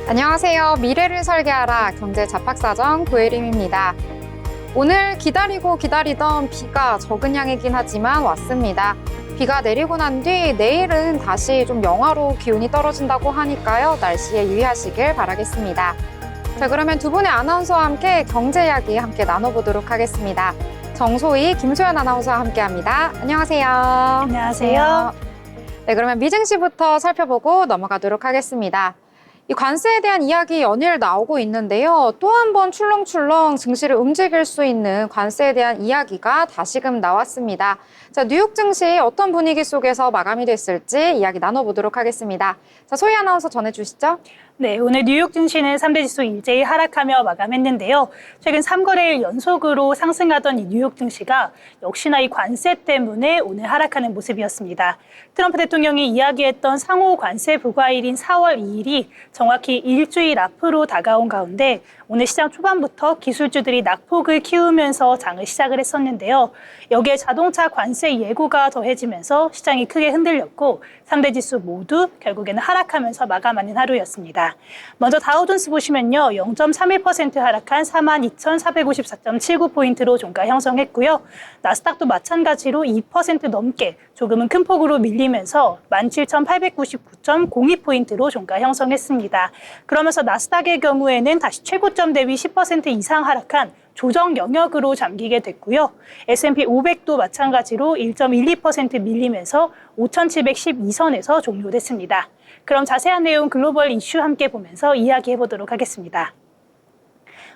안녕하세요. 미래를 설계하라 경제 잡학사정 고혜림입니다. 오늘 기다리고 기다리던 비가 적은 양이긴 하지만 왔습니다. 비가 내리고 난 뒤 내일은 다시 좀 영하로 기온이 떨어진다고 하니까요. 날씨에 유의하시길 바라겠습니다. 자, 그러면 두 분의 아나운서와 함께 경제 이야기 함께 나눠보도록 하겠습니다. 정소희, 김소연 아나운서와 함께합니다. 안녕하세요. 안녕하세요. 네, 그러면 미증시부터 살펴보고 넘어가도록 하겠습니다. 이 관세에 대한 이야기 연일 나오고 있는데요. 또 한 번 출렁출렁 증시를 움직일 수 있는 관세에 대한 이야기가 다시금 나왔습니다. 자, 뉴욕 증시 어떤 분위기 속에서 마감이 됐을지 이야기 나눠보도록 하겠습니다. 자, 소희 아나운서 전해주시죠. 네, 오늘 뉴욕 증시는 3대 지수 일제히 하락하며 마감했는데요. 최근 3거래일 연속으로 상승하던 이 뉴욕 증시가 역시나 이 관세 때문에 오늘 하락하는 모습이었습니다. 트럼프 대통령이 이야기했던 상호 관세 부과일인 4월 2일이 정확히 일주일 앞으로 다가온 가운데 오늘 시장 초반부터 기술주들이 낙폭을 키우면서 장을 시작을 했었는데요. 여기에 자동차 관세 예고가 더해지면서 시장이 크게 흔들렸고 3대 지수 모두 결국에는 하락하면서 마감하는 하루였습니다. 먼저 다우존스 보시면요. 0.31% 하락한 42,454.79포인트로 종가 형성했고요. 나스닥도 마찬가지로 2% 넘게 조금은 큰 폭으로 밀리면서 17,899.02포인트로 종가 형성했습니다. 그러면서 나스닥의 경우에는 다시 최고점 대비 10% 이상 하락한 조정 영역으로 잠기게 됐고요. S&P 500도 마찬가지로 1.12% 밀리면서 5,712선에서 종료됐습니다. 그럼 자세한 내용 글로벌 이슈 함께 보면서 이야기해 보도록 하겠습니다.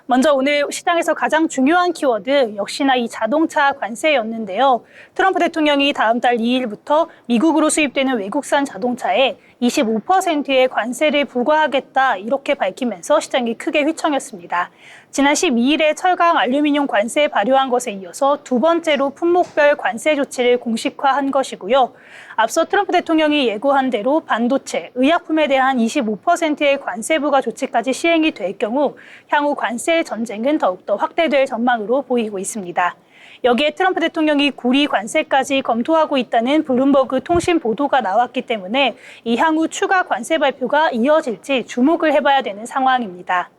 먼저 오늘 시장에서 가장 중요한 키워드 역시나 이 자동차 관세였는데요. 트럼프 대통령이 다음 달 2일부터 미국으로 수입되는 외국산 자동차에 25%의 관세를 부과하겠다 이렇게 밝히면서 시장이 크게 휘청였습니다. 지난 12일에 철강 알루미늄 관세 발효한 것에 이어서 두 번째로 품목별 관세 조치를 공식화한 것이고요. 앞서 트럼프 대통령이 예고한 대로 반도체, 의약품에 대한 25%의 관세 부과 조치까지 시행이 될 경우 향후 관세 전쟁은 더욱더 확대될 전망으로 보이고 있습니다. 여기에 트럼프 대통령이 구리 관세까지 검토하고 있다는 블룸버그 통신 보도가 나왔기 때문에 이 향후 추가 관세 발표가 이어질지 주목을 해봐야 되는 상황입니다.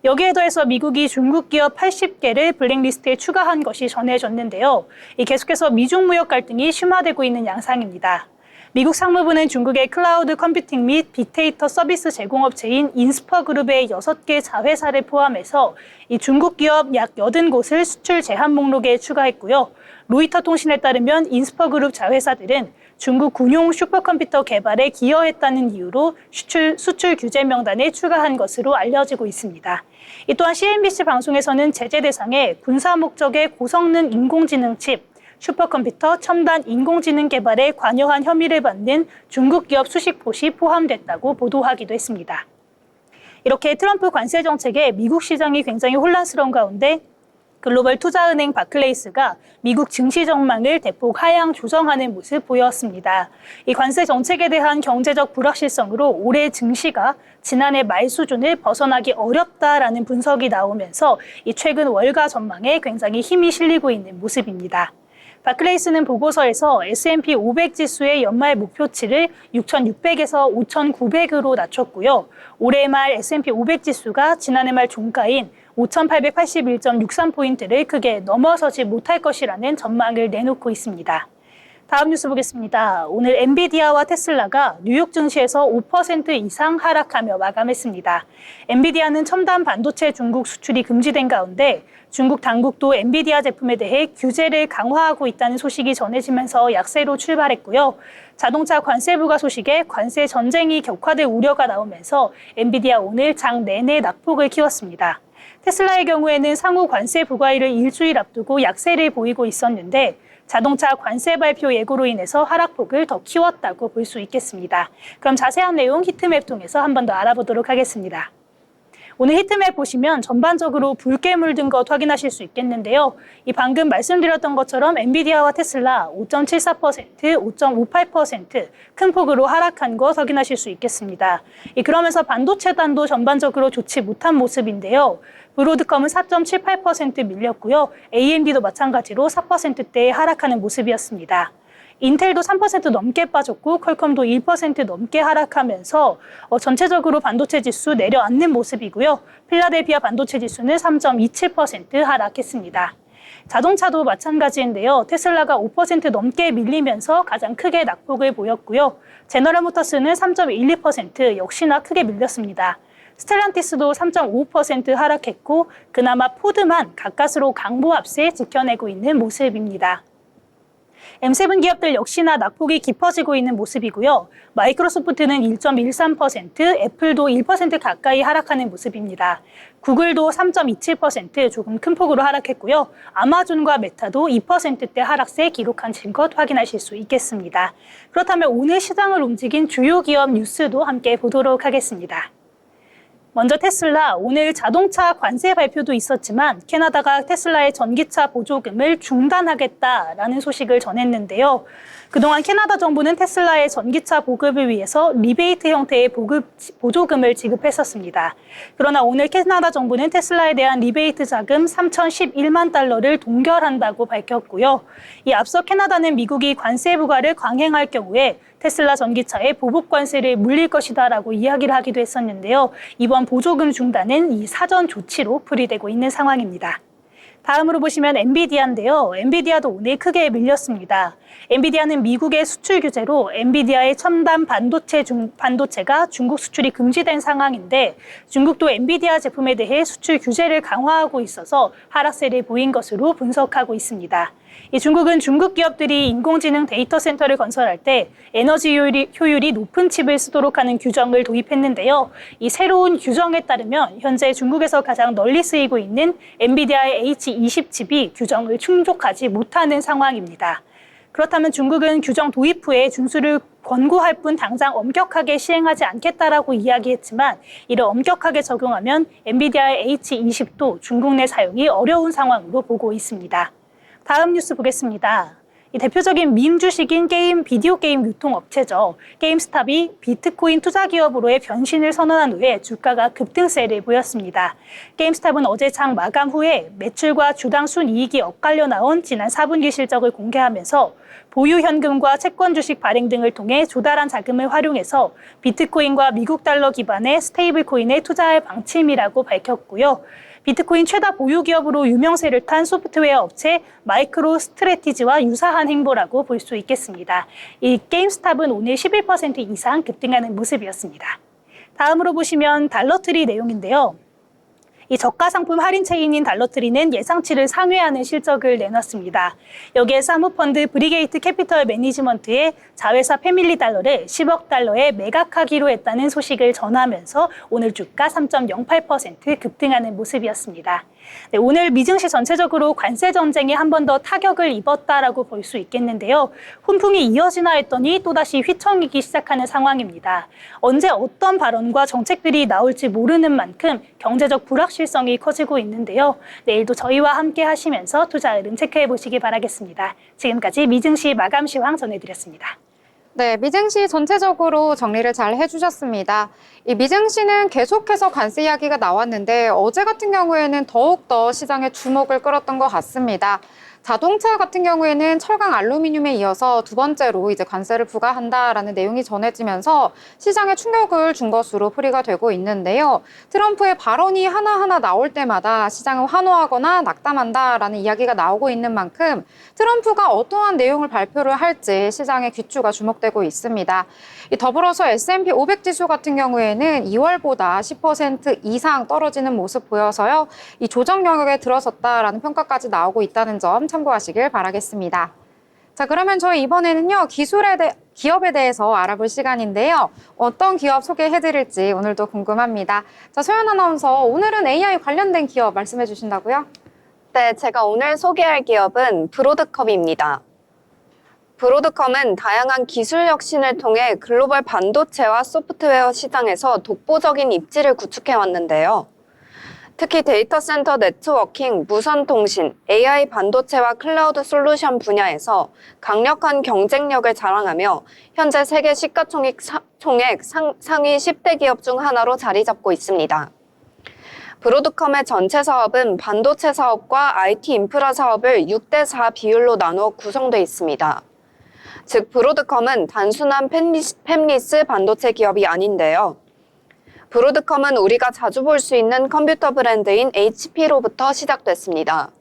여기에 더해서 미국이 중국 기업 80개를 블랙리스트에 추가한 것이 전해졌는데요. 계속해서 미중 무역 갈등이 심화되고 있는 양상입니다. 미국 상무부는 중국의 클라우드 컴퓨팅 및 빅데이터 서비스 제공업체인 인스퍼그룹의 6개 자회사를 포함해서 이 중국 기업 약 80곳을 수출 제한 목록에 추가했고요. 로이터 통신에 따르면 인스퍼그룹 자회사들은 중국 군용 슈퍼컴퓨터 개발에 기여했다는 이유로 수출 규제 명단에 추가한 것으로 알려지고 있습니다. 이 또한 CNBC 방송에서는 제재 대상에 군사 목적의 고성능 인공지능 칩, 슈퍼컴퓨터 첨단 인공지능 개발에 관여한 혐의를 받는 중국 기업 수십 곳이 포함됐다고 보도하기도 했습니다. 이렇게 트럼프 관세 정책에 미국 시장이 굉장히 혼란스러운 가운데 글로벌 투자은행 바클레이스가 미국 증시 전망을 대폭 하향 조정하는 모습 보였습니다. 이 관세 정책에 대한 경제적 불확실성으로 올해 증시가 지난해 말 수준을 벗어나기 어렵다라는 분석이 나오면서 이 최근 월가 전망에 굉장히 힘이 실리고 있는 모습입니다. 바클레이스는 보고서에서 S&P 500 지수의 연말 목표치를 6,600에서 5,900으로 낮췄고요. 올해 말 S&P 500 지수가 지난해 말 종가인 5,881.63포인트를 크게 넘어서지 못할 것이라는 전망을 내놓고 있습니다. 다음 뉴스 보겠습니다. 오늘 엔비디아와 테슬라가 뉴욕 증시에서 5% 이상 하락하며 마감했습니다. 엔비디아는 첨단 반도체 중국 수출이 금지된 가운데 중국 당국도 엔비디아 제품에 대해 규제를 강화하고 있다는 소식이 전해지면서 약세로 출발했고요. 자동차 관세 부과 소식에 관세 전쟁이 격화될 우려가 나오면서 엔비디아 오늘 장 내내 낙폭을 키웠습니다. 테슬라의 경우에는 상호 관세 부과일을 일주일 앞두고 약세를 보이고 있었는데 자동차 관세 발표 예고로 인해서 하락폭을 더 키웠다고 볼 수 있겠습니다. 그럼 자세한 내용 히트맵 통해서 한 번 더 알아보도록 하겠습니다. 오늘 히트맵 보시면 전반적으로 붉게 물든 것 확인하실 수 있겠는데요. 이 방금 말씀드렸던 것처럼 엔비디아와 테슬라 5.74%, 5.58% 큰 폭으로 하락한 것 확인하실 수 있겠습니다. 그러면서 반도체단도 전반적으로 좋지 못한 모습인데요. 브로드컴은 4.78% 밀렸고요. AMD도 마찬가지로 4%대에 하락하는 모습이었습니다. 인텔도 3% 넘게 빠졌고 퀄컴도 1% 넘게 하락하면서 전체적으로 반도체 지수 내려앉는 모습이고요. 필라델피아 반도체 지수는 3.27% 하락했습니다. 자동차도 마찬가지인데요. 테슬라가 5% 넘게 밀리면서 가장 크게 낙폭을 보였고요. 제너럴 모터스는 3.12% 역시나 크게 밀렸습니다. 스텔란티스도 3.5% 하락했고 그나마 포드만 가까스로 강보합세 지켜내고 있는 모습입니다. M7 기업들 역시나 낙폭이 깊어지고 있는 모습이고요. 마이크로소프트는 1.13%, 애플도 1% 가까이 하락하는 모습입니다. 구글도 3.27% 조금 큰 폭으로 하락했고요. 아마존과 메타도 2%대 하락세 기록한 것 확인하실 수 있겠습니다. 그렇다면 오늘 시장을 움직인 주요 기업 뉴스도 함께 보도록 하겠습니다. 먼저 테슬라, 오늘 자동차 관세 발표도 있었지만 캐나다가 테슬라의 전기차 보조금을 중단하겠다라는 소식을 전했는데요. 그동안 캐나다 정부는 테슬라의 전기차 보급을 위해서 리베이트 형태의 보조금을 지급했었습니다. 그러나 오늘 캐나다 정부는 테슬라에 대한 리베이트 자금 3,011만 달러를 동결한다고 밝혔고요. 이 앞서 캐나다는 미국이 관세 부과를 강행할 경우에 테슬라 전기차에 보복 관세를 물릴 것이다라고 이야기를 하기도 했었는데요. 이번 보조금 중단은 이 사전 조치로 풀이되고 있는 상황입니다. 다음으로 보시면 엔비디아인데요. 엔비디아도 오늘 크게 밀렸습니다. 엔비디아는 미국의 수출 규제로 엔비디아의 첨단 반도체가 중국 수출이 금지된 상황인데 중국도 엔비디아 제품에 대해 수출 규제를 강화하고 있어서 하락세를 보인 것으로 분석하고 있습니다. 이 중국은 중국 기업들이 인공지능 데이터 센터를 건설할 때 에너지 효율이 높은 칩을 쓰도록 하는 규정을 도입했는데요. 이 새로운 규정에 따르면 현재 중국에서 가장 널리 쓰이고 있는 엔비디아의 H20 칩이 규정을 충족하지 못하는 상황입니다. 그렇다면 중국은 규정 도입 후에 준수를 권고할 뿐 당장 엄격하게 시행하지 않겠다라고 이야기했지만 이를 엄격하게 적용하면 엔비디아의 H20도 중국 내 사용이 어려운 상황으로 보고 있습니다. 다음 뉴스 보겠습니다. 이 대표적인 밈 주식인 비디오 게임 유통업체죠. 게임스탑이 비트코인 투자 기업으로의 변신을 선언한 후에 주가가 급등세를 보였습니다. 게임스탑은 어제 장 마감 후에 매출과 주당 순이익이 엇갈려 나온 지난 4분기 실적을 공개하면서 보유 현금과 채권 주식 발행 등을 통해 조달한 자금을 활용해서 비트코인과 미국 달러 기반의 스테이블 코인에 투자할 방침이라고 밝혔고요. 비트코인 최다 보유 기업으로 유명세를 탄 소프트웨어 업체 마이크로 스트래티지와 유사한 행보라고 볼 수 있겠습니다. 이 게임스탑은 오늘 11% 이상 급등하는 모습이었습니다. 다음으로 보시면 달러트리 내용인데요. 이 저가 상품 할인 체인인 달러트리는 예상치를 상회하는 실적을 내놨습니다. 여기에 사모펀드 브리게이트 캐피털 매니지먼트의 자회사 패밀리 달러를 10억 달러에 매각하기로 했다는 소식을 전하면서 오늘 주가 3.08% 급등하는 모습이었습니다. 네, 오늘 미증시 전체적으로 관세 전쟁이 한 번 더 타격을 입었다라고 볼 수 있겠는데요. 훈풍이 이어지나 했더니 또다시 휘청이기 시작하는 상황입니다. 언제 어떤 발언과 정책들이 나올지 모르는 만큼 경제적 불확실성이 커지고 있는데요. 내일도 저희와 함께 하시면서 투자 흐름 체크해 보시기 바라겠습니다. 지금까지 미증시 마감 시황 전해드렸습니다. 네, 미증시 전체적으로 정리를 잘 해주셨습니다. 이 미증시는 계속해서 관세 이야기가 나왔는데 어제 같은 경우에는 더욱더 시장의 주목을 끌었던 것 같습니다. 자동차 같은 경우에는 철강 알루미늄에 이어서 두 번째로 이제 관세를 부과한다라는 내용이 전해지면서 시장에 충격을 준 것으로 풀이가 되고 있는데요. 트럼프의 발언이 하나하나 나올 때마다 시장을 환호하거나 낙담한다라는 이야기가 나오고 있는 만큼 트럼프가 어떠한 내용을 발표를 할지 시장의 귀추가 주목되고 있습니다. 더불어서 S&P 500 지수 같은 경우에는 2월보다 10% 이상 떨어지는 모습 보여서요. 이 조정 영역에 들어섰다라는 평가까지 나오고 있다는 점 참고하시길 바라겠습니다. 자, 그러면 저희 이번에는요, 기업에 대해서 알아볼 시간인데요. 어떤 기업 소개해드릴지 오늘도 궁금합니다. 자, 소연 아나운서, 오늘은 AI 관련된 기업 말씀해 주신다고요? 네, 제가 오늘 소개할 기업은 브로드컴입니다. 브로드컴은 다양한 기술 혁신을 통해 글로벌 반도체와 소프트웨어 시장에서 독보적인 입지를 구축해왔는데요. 특히 데이터 센터 네트워킹, 무선 통신, AI 반도체와 클라우드 솔루션 분야에서 강력한 경쟁력을 자랑하며 현재 세계 시가총액 상위 10대 기업 중 하나로 자리 잡고 있습니다. 브로드컴의 전체 사업은 반도체 사업과 IT 인프라 사업을 6대4 비율로 나누어 구성되어 있습니다. 즉 브로드컴은 단순한 팹리스 반도체 기업이 아닌데요. 브로드컴은 우리가 자주 볼 수 있는 컴퓨터 브랜드인 HP로부터 시작됐습니다.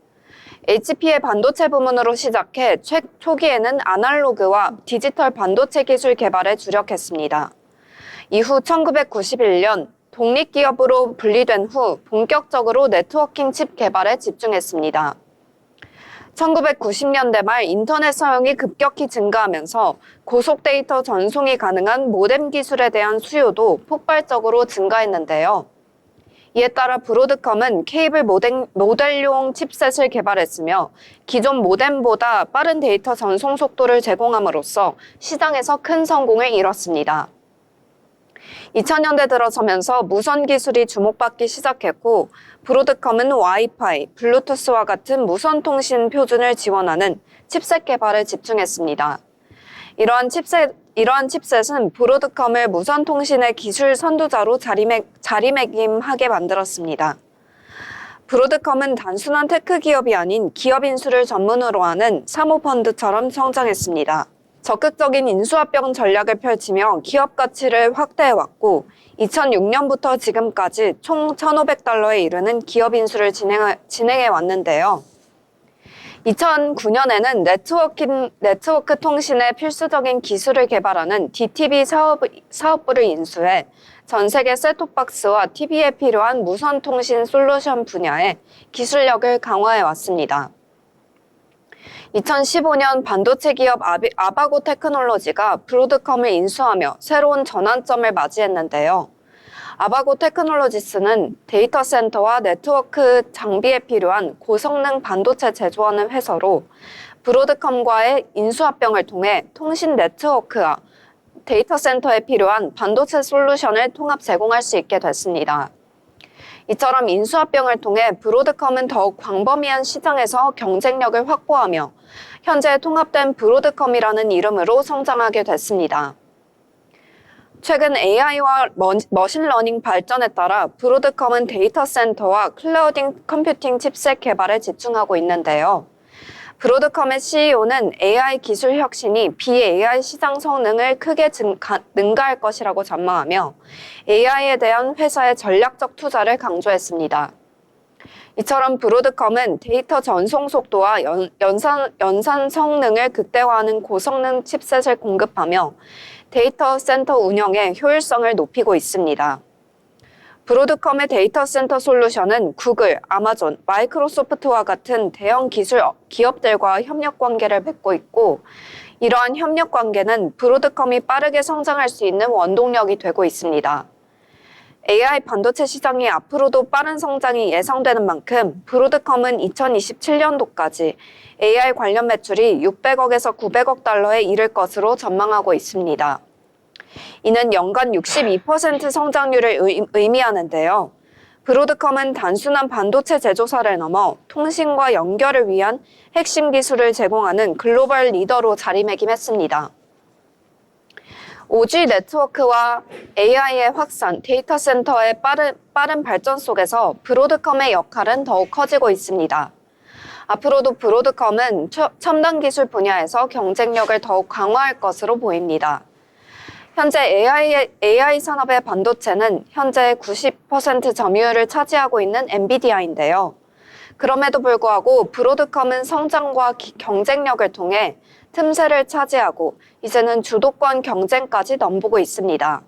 HP의 반도체 부문으로 시작해 초기에는 아날로그와 디지털 반도체 기술 개발에 주력했습니다. 이후 1991년 독립기업으로 분리된 후 본격적으로 네트워킹 칩 개발에 집중했습니다. 1990년대 말 인터넷 사용이 급격히 증가하면서 고속 데이터 전송이 가능한 모뎀 기술에 대한 수요도 폭발적으로 증가했는데요. 이에 따라 브로드컴은 케이블 모델용 칩셋을 개발했으며 기존 모뎀보다 빠른 데이터 전송 속도를 제공함으로써 시장에서 큰 성공을 이뤘습니다. 2000년대 들어서면서 무선 기술이 주목받기 시작했고 브로드컴은 와이파이, 블루투스와 같은 무선 통신 표준을 지원하는 칩셋 개발에 집중했습니다. 이러한 칩셋은 브로드컴을 무선 통신의 기술 선두자로 자리매김하게 만들었습니다. 브로드컴은 단순한 테크 기업이 아닌 기업 인수를 전문으로 하는 사모펀드처럼 성장했습니다. 적극적인 인수합병 전략을 펼치며 기업 가치를 확대해왔고 2006년부터 지금까지 총 1,500달러에 이르는 기업 인수를 진행해왔는데요. 2009년에는 네트워크 통신의 필수적인 기술을 개발하는 DTV 사업부를 인수해 전 세계 셋톱박스와 TV에 필요한 무선 통신 솔루션 분야에 기술력을 강화해왔습니다. 2015년 반도체 기업 아바고 테크놀로지가 브로드컴을 인수하며 새로운 전환점을 맞이했는데요. 아바고 테크놀로지스는 데이터 센터와 네트워크 장비에 필요한 고성능 반도체 제조하는 회사로 브로드컴과의 인수합병을 통해 통신 네트워크와 데이터 센터에 필요한 반도체 솔루션을 통합 제공할 수 있게 됐습니다. 이처럼 인수합병을 통해 브로드컴은 더욱 광범위한 시장에서 경쟁력을 확보하며 현재 통합된 브로드컴이라는 이름으로 성장하게 됐습니다. 최근 AI와 머신러닝 발전에 따라 브로드컴은 데이터 센터와 클라우드 컴퓨팅 칩셋 개발에 집중하고 있는데요. 브로드컴의 CEO는 AI 기술 혁신이 BAI 시장 성능을 크게 능가할 것이라고 전망하며 AI에 대한 회사의 전략적 투자를 강조했습니다. 이처럼 브로드컴은 데이터 전송 속도와 연산 성능을 극대화하는 고성능 칩셋을 공급하며 데이터 센터 운영의 효율성을 높이고 있습니다. 브로드컴의 데이터 센터 솔루션은 구글, 아마존, 마이크로소프트와 같은 대형 기술 기업들과 협력 관계를 맺고 있고 이러한 협력 관계는 브로드컴이 빠르게 성장할 수 있는 원동력이 되고 있습니다. AI 반도체 시장이 앞으로도 빠른 성장이 예상되는 만큼 브로드컴은 2027년도까지 AI 관련 매출이 600억에서 900억 달러에 이를 것으로 전망하고 있습니다. 이는 연간 62% 성장률을 의미하는데요. 브로드컴은 단순한 반도체 제조사를 넘어 통신과 연결을 위한 핵심 기술을 제공하는 글로벌 리더로 자리매김했습니다. 5G 네트워크와 AI의 확산, 데이터 센터의 빠른 발전 속에서 브로드컴의 역할은 더욱 커지고 있습니다. 앞으로도 브로드컴은 첨단 기술 분야에서 경쟁력을 더욱 강화할 것으로 보입니다. 현재 AI 산업의 반도체는 현재 90% 점유율을 차지하고 있는 엔비디아인데요. 그럼에도 불구하고 브로드컴은 성장과 경쟁력을 통해 틈새를 차지하고 이제는 주도권 경쟁까지 넘보고 있습니다.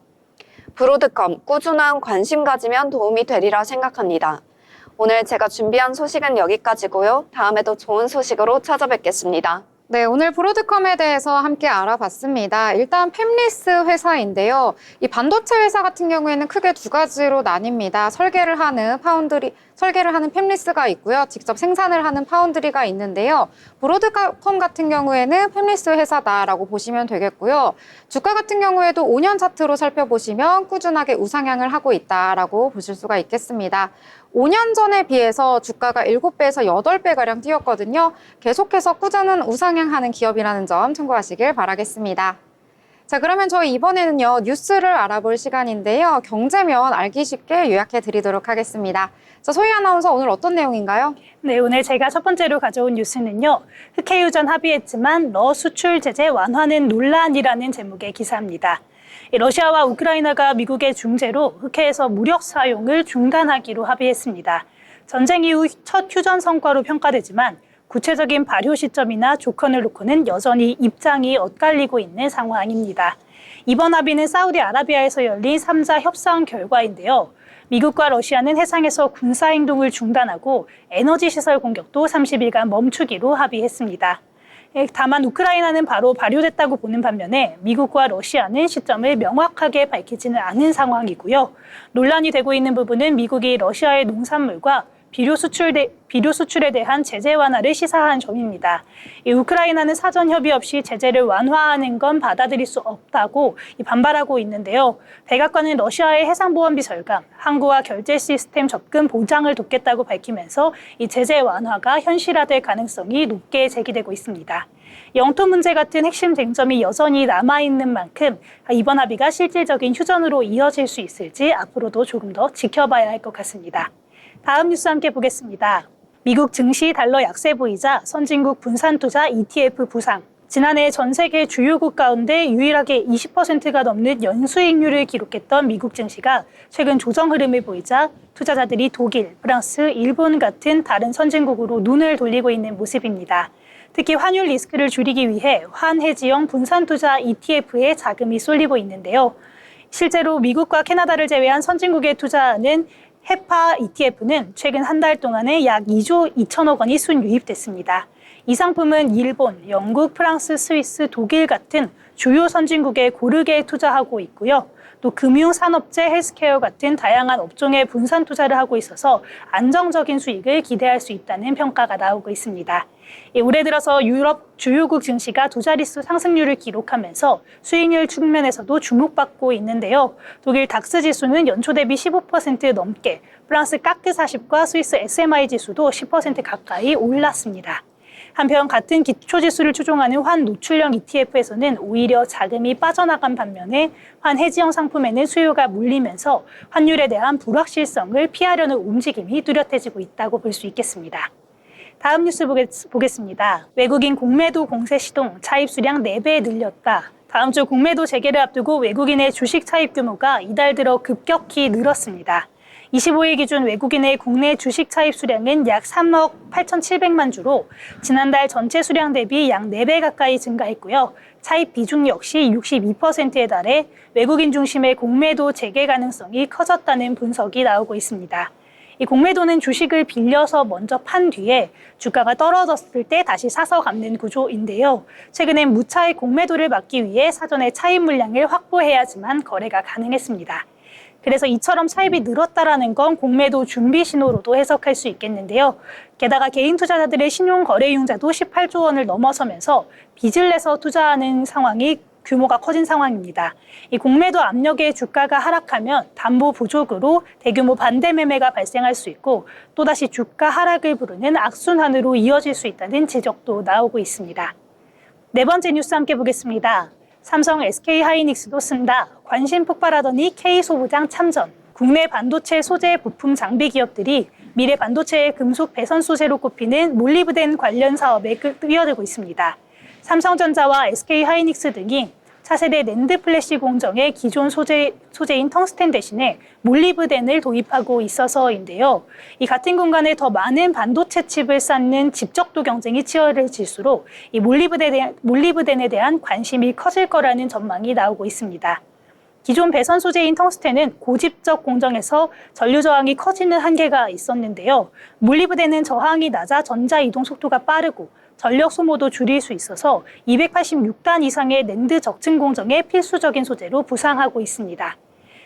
브로드컴 꾸준한 관심 가지면 도움이 되리라 생각합니다. 오늘 제가 준비한 소식은 여기까지고요. 다음에도 좋은 소식으로 찾아뵙겠습니다. 네, 오늘 브로드컴에 대해서 함께 알아봤습니다. 일단 팹리스 회사인데요. 이 반도체 회사 같은 경우에는 크게 두 가지로 나뉩니다. 설계를 하는 팹리스가 있고요. 직접 생산을 하는 파운드리가 있는데요. 브로드컴 같은 경우에는 팹리스 회사다라고 보시면 되겠고요. 주가 같은 경우에도 5년 차트로 살펴보시면 꾸준하게 우상향을 하고 있다라고 보실 수가 있겠습니다. 5년 전에 비해서 주가가 7배에서 8배가량 뛰었거든요. 계속해서 꾸준한 우상향하는 기업이라는 점 참고하시길 바라겠습니다. 자, 그러면 저희 이번에는요, 뉴스를 알아볼 시간인데요. 경제면 알기 쉽게 요약해 드리도록 하겠습니다. 자, 소희 아나운서 오늘 어떤 내용인가요? 네, 오늘 제가 첫 번째로 가져온 뉴스는요. 흑해 유전 합의했지만 러 수출 제재 완화는 논란이라는 제목의 기사입니다. 러시아와 우크라이나가 미국의 중재로 흑해에서 무력 사용을 중단하기로 합의했습니다. 전쟁 이후 첫 휴전 성과로 평가되지만 구체적인 발효 시점이나 조건을 놓고는 여전히 입장이 엇갈리고 있는 상황입니다. 이번 합의는 사우디아라비아에서 열린 3자 협상 결과인데요. 미국과 러시아는 해상에서 군사행동을 중단하고 에너지 시설 공격도 30일간 멈추기로 합의했습니다. 다만 우크라이나는 바로 발효됐다고 보는 반면에 미국과 러시아는 시점을 명확하게 밝히지는 않은 상황이고요. 논란이 되고 있는 부분은 미국이 러시아의 농산물과 비료 수출에 대한 제재 완화를 시사한 점입니다. 우크라이나는 사전 협의 없이 제재를 완화하는 건 받아들일 수 없다고 반발하고 있는데요. 백악관은 러시아의 해상보안비 절감, 항구와 결제 시스템 접근 보장을 돕겠다고 밝히면서 이 제재 완화가 현실화될 가능성이 높게 제기되고 있습니다. 영토 문제 같은 핵심 쟁점이 여전히 남아있는 만큼 이번 합의가 실질적인 휴전으로 이어질 수 있을지 앞으로도 조금 더 지켜봐야 할 것 같습니다. 다음 뉴스 함께 보겠습니다. 미국 증시 달러 약세 보이자 선진국 분산투자 ETF 부상. 지난해 전 세계 주요국 가운데 유일하게 20%가 넘는 연수익률을 기록했던 미국 증시가 최근 조정 흐름을 보이자 투자자들이 독일, 프랑스, 일본 같은 다른 선진국으로 눈을 돌리고 있는 모습입니다. 특히 환율 리스크를 줄이기 위해 환해지형 분산투자 ETF에 자금이 쏠리고 있는데요. 실제로 미국과 캐나다를 제외한 선진국에 투자하는 헤파 ETF는 최근 한 달 동안에 약 2조 2천억 원이 순유입됐습니다. 이 상품은 일본, 영국, 프랑스, 스위스, 독일 같은 주요 선진국에 고르게 투자하고 있고요. 또 금융, 산업재, 헬스케어 같은 다양한 업종에 분산 투자를 하고 있어서 안정적인 수익을 기대할 수 있다는 평가가 나오고 있습니다. 올해 들어서 유럽 주요국 증시가 두 자릿수 상승률을 기록하면서 수익률 측면에서도 주목받고 있는데요. 독일 닥스 지수는 연초 대비 15% 넘게, 프랑스 까크 40과 스위스 SMI 지수도 10% 가까이 올랐습니다. 한편 같은 기초지수를 추종하는 환 노출형 ETF에서는 오히려 자금이 빠져나간 반면에 환 해지형 상품에는 수요가 몰리면서 환율에 대한 불확실성을 피하려는 움직임이 뚜렷해지고 있다고 볼 수 있겠습니다. 다음 뉴스 보겠습니다. 외국인 공매도 공세 시동, 차입 수량 4배 늘렸다. 다음 주 공매도 재개를 앞두고 외국인의 주식 차입 규모가 이달 들어 급격히 늘었습니다. 25일 기준 외국인의 국내 주식 차입 수량은 약 3억 8,700만 주로 지난달 전체 수량 대비 약 4배 가까이 증가했고요. 차입 비중 역시 62%에 달해 외국인 중심의 공매도 재개 가능성이 커졌다는 분석이 나오고 있습니다. 이 공매도는 주식을 빌려서 먼저 판 뒤에 주가가 떨어졌을 때 다시 사서 갚는 구조인데요. 최근엔 무차익 공매도를 막기 위해 사전에 차입 물량을 확보해야지만 거래가 가능했습니다. 그래서 이처럼 차입이 늘었다라는 건 공매도 준비 신호로도 해석할 수 있겠는데요. 게다가 개인 투자자들의 신용 거래 융자도 18조 원을 넘어서면서 빚을 내서 투자하는 상황이 규모가 커진 상황입니다. 이 공매도 압력에 주가가 하락하면 담보 부족으로 대규모 반대 매매가 발생할 수 있고 또다시 주가 하락을 부르는 악순환으로 이어질 수 있다는 지적도 나오고 있습니다. 네 번째 뉴스 함께 보겠습니다. 삼성 SK 하이닉스도 쓴다. 관심 폭발하더니 K소부장 참전. 국내 반도체 소재 부품 장비 기업들이 미래 반도체의 금속 배선 소재로 꼽히는 몰리브덴 관련 사업에 뛰어들고 있습니다. 삼성전자와 SK 하이닉스 등이 차세대 낸드 플래시 공정의 기존 소재인 텅스텐 대신에 몰리브덴을 도입하고 있어서인데요. 이 같은 공간에 더 많은 반도체 칩을 쌓는 집적도 경쟁이 치열해질수록 이 몰리브덴에 대한 관심이 커질 거라는 전망이 나오고 있습니다. 기존 배선 소재인 텅스텐은 고집적 공정에서 전류 저항이 커지는 한계가 있었는데요. 몰리브덴은 저항이 낮아 전자 이동 속도가 빠르고 전력 소모도 줄일 수 있어서 286단 이상의 낸드 적층 공정의 필수적인 소재로 부상하고 있습니다.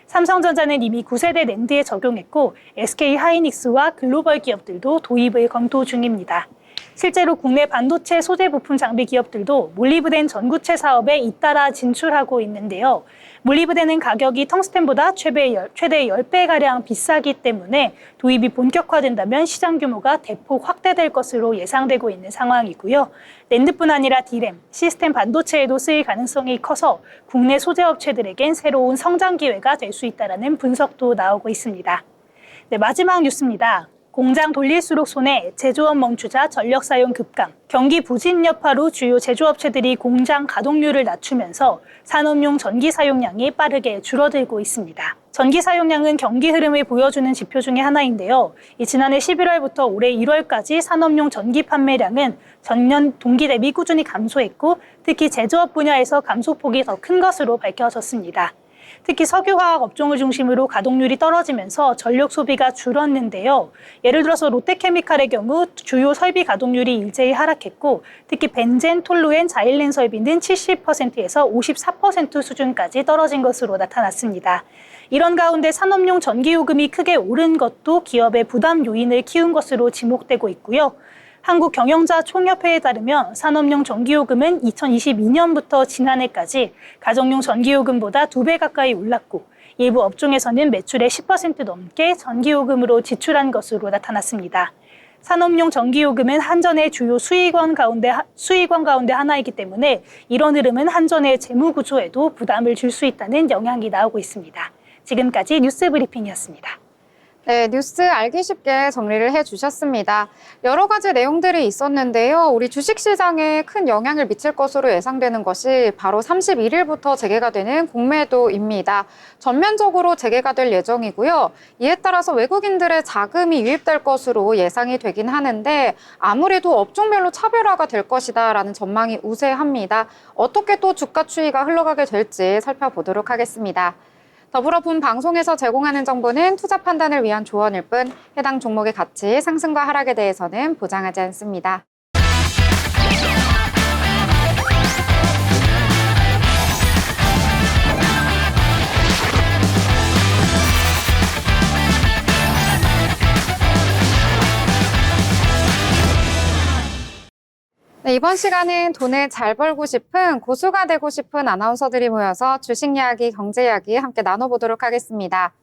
삼성전자는 이미 9세대 낸드에 적용했고 SK 하이닉스와 글로벌 기업들도 도입을 검토 중입니다. 실제로 국내 반도체 소재 부품 장비 기업들도 몰리브덴 전구체 사업에 잇따라 진출하고 있는데요. 몰리브덴은 가격이 텅스텐보다 최대 10배가량 비싸기 때문에 도입이 본격화된다면 시장 규모가 대폭 확대될 것으로 예상되고 있는 상황이고요. 낸드뿐 아니라 D램, 시스템 반도체에도 쓰일 가능성이 커서 국내 소재 업체들에겐 새로운 성장 기회가 될 수 있다는 분석도 나오고 있습니다. 네, 마지막 뉴스입니다. 공장 돌릴수록 손해, 제조업 멈추자 전력 사용 급감. 경기 부진 여파로 주요 제조업체들이 공장 가동률을 낮추면서 산업용 전기 사용량이 빠르게 줄어들고 있습니다. 전기 사용량은 경기 흐름을 보여주는 지표 중에 하나인데요. 지난해 11월부터 올해 1월까지 산업용 전기 판매량은 전년 동기 대비 꾸준히 감소했고 특히 제조업 분야에서 감소폭이 더 큰 것으로 밝혀졌습니다. 특히 석유화학 업종을 중심으로 가동률이 떨어지면서 전력 소비가 줄었는데요. 예를 들어서 롯데케미칼의 경우 주요 설비 가동률이 일제히 하락했고 특히 벤젠, 톨루엔, 자일렌 설비는 70%에서 54% 수준까지 떨어진 것으로 나타났습니다. 이런 가운데 산업용 전기요금이 크게 오른 것도 기업의 부담 요인을 키운 것으로 지목되고 있고요. 한국경영자총협회에 따르면 산업용 전기요금은 2022년부터 지난해까지 가정용 전기요금보다 2배 가까이 올랐고 일부 업종에서는 매출의 10% 넘게 전기요금으로 지출한 것으로 나타났습니다. 산업용 전기요금은 한전의 주요 수익원 가운데 하나이기 때문에 이런 흐름은 한전의 재무구조에도 부담을 줄 수 있다는 영향이 나오고 있습니다. 지금까지 뉴스 브리핑이었습니다. 네, 뉴스 알기 쉽게 정리를 해주셨습니다. 여러 가지 내용들이 있었는데요. 우리 주식시장에 큰 영향을 미칠 것으로 예상되는 것이 바로 31일부터 재개가 되는 공매도입니다. 전면적으로 재개가 될 예정이고요. 이에 따라서 외국인들의 자금이 유입될 것으로 예상이 되긴 하는데 아무래도 업종별로 차별화가 될 것이다라는 전망이 우세합니다. 어떻게 또 주가 추이가 흘러가게 될지 살펴보도록 하겠습니다. 더불어 본 방송에서 제공하는 정보는 투자 판단을 위한 조언일 뿐 해당 종목의 가치, 상승과 하락에 대해서는 보장하지 않습니다. 네, 이번 시간은 돈을 잘 벌고 싶은 고수가 되고 싶은 아나운서들이 모여서 주식 이야기, 경제 이야기 함께 나눠보도록 하겠습니다.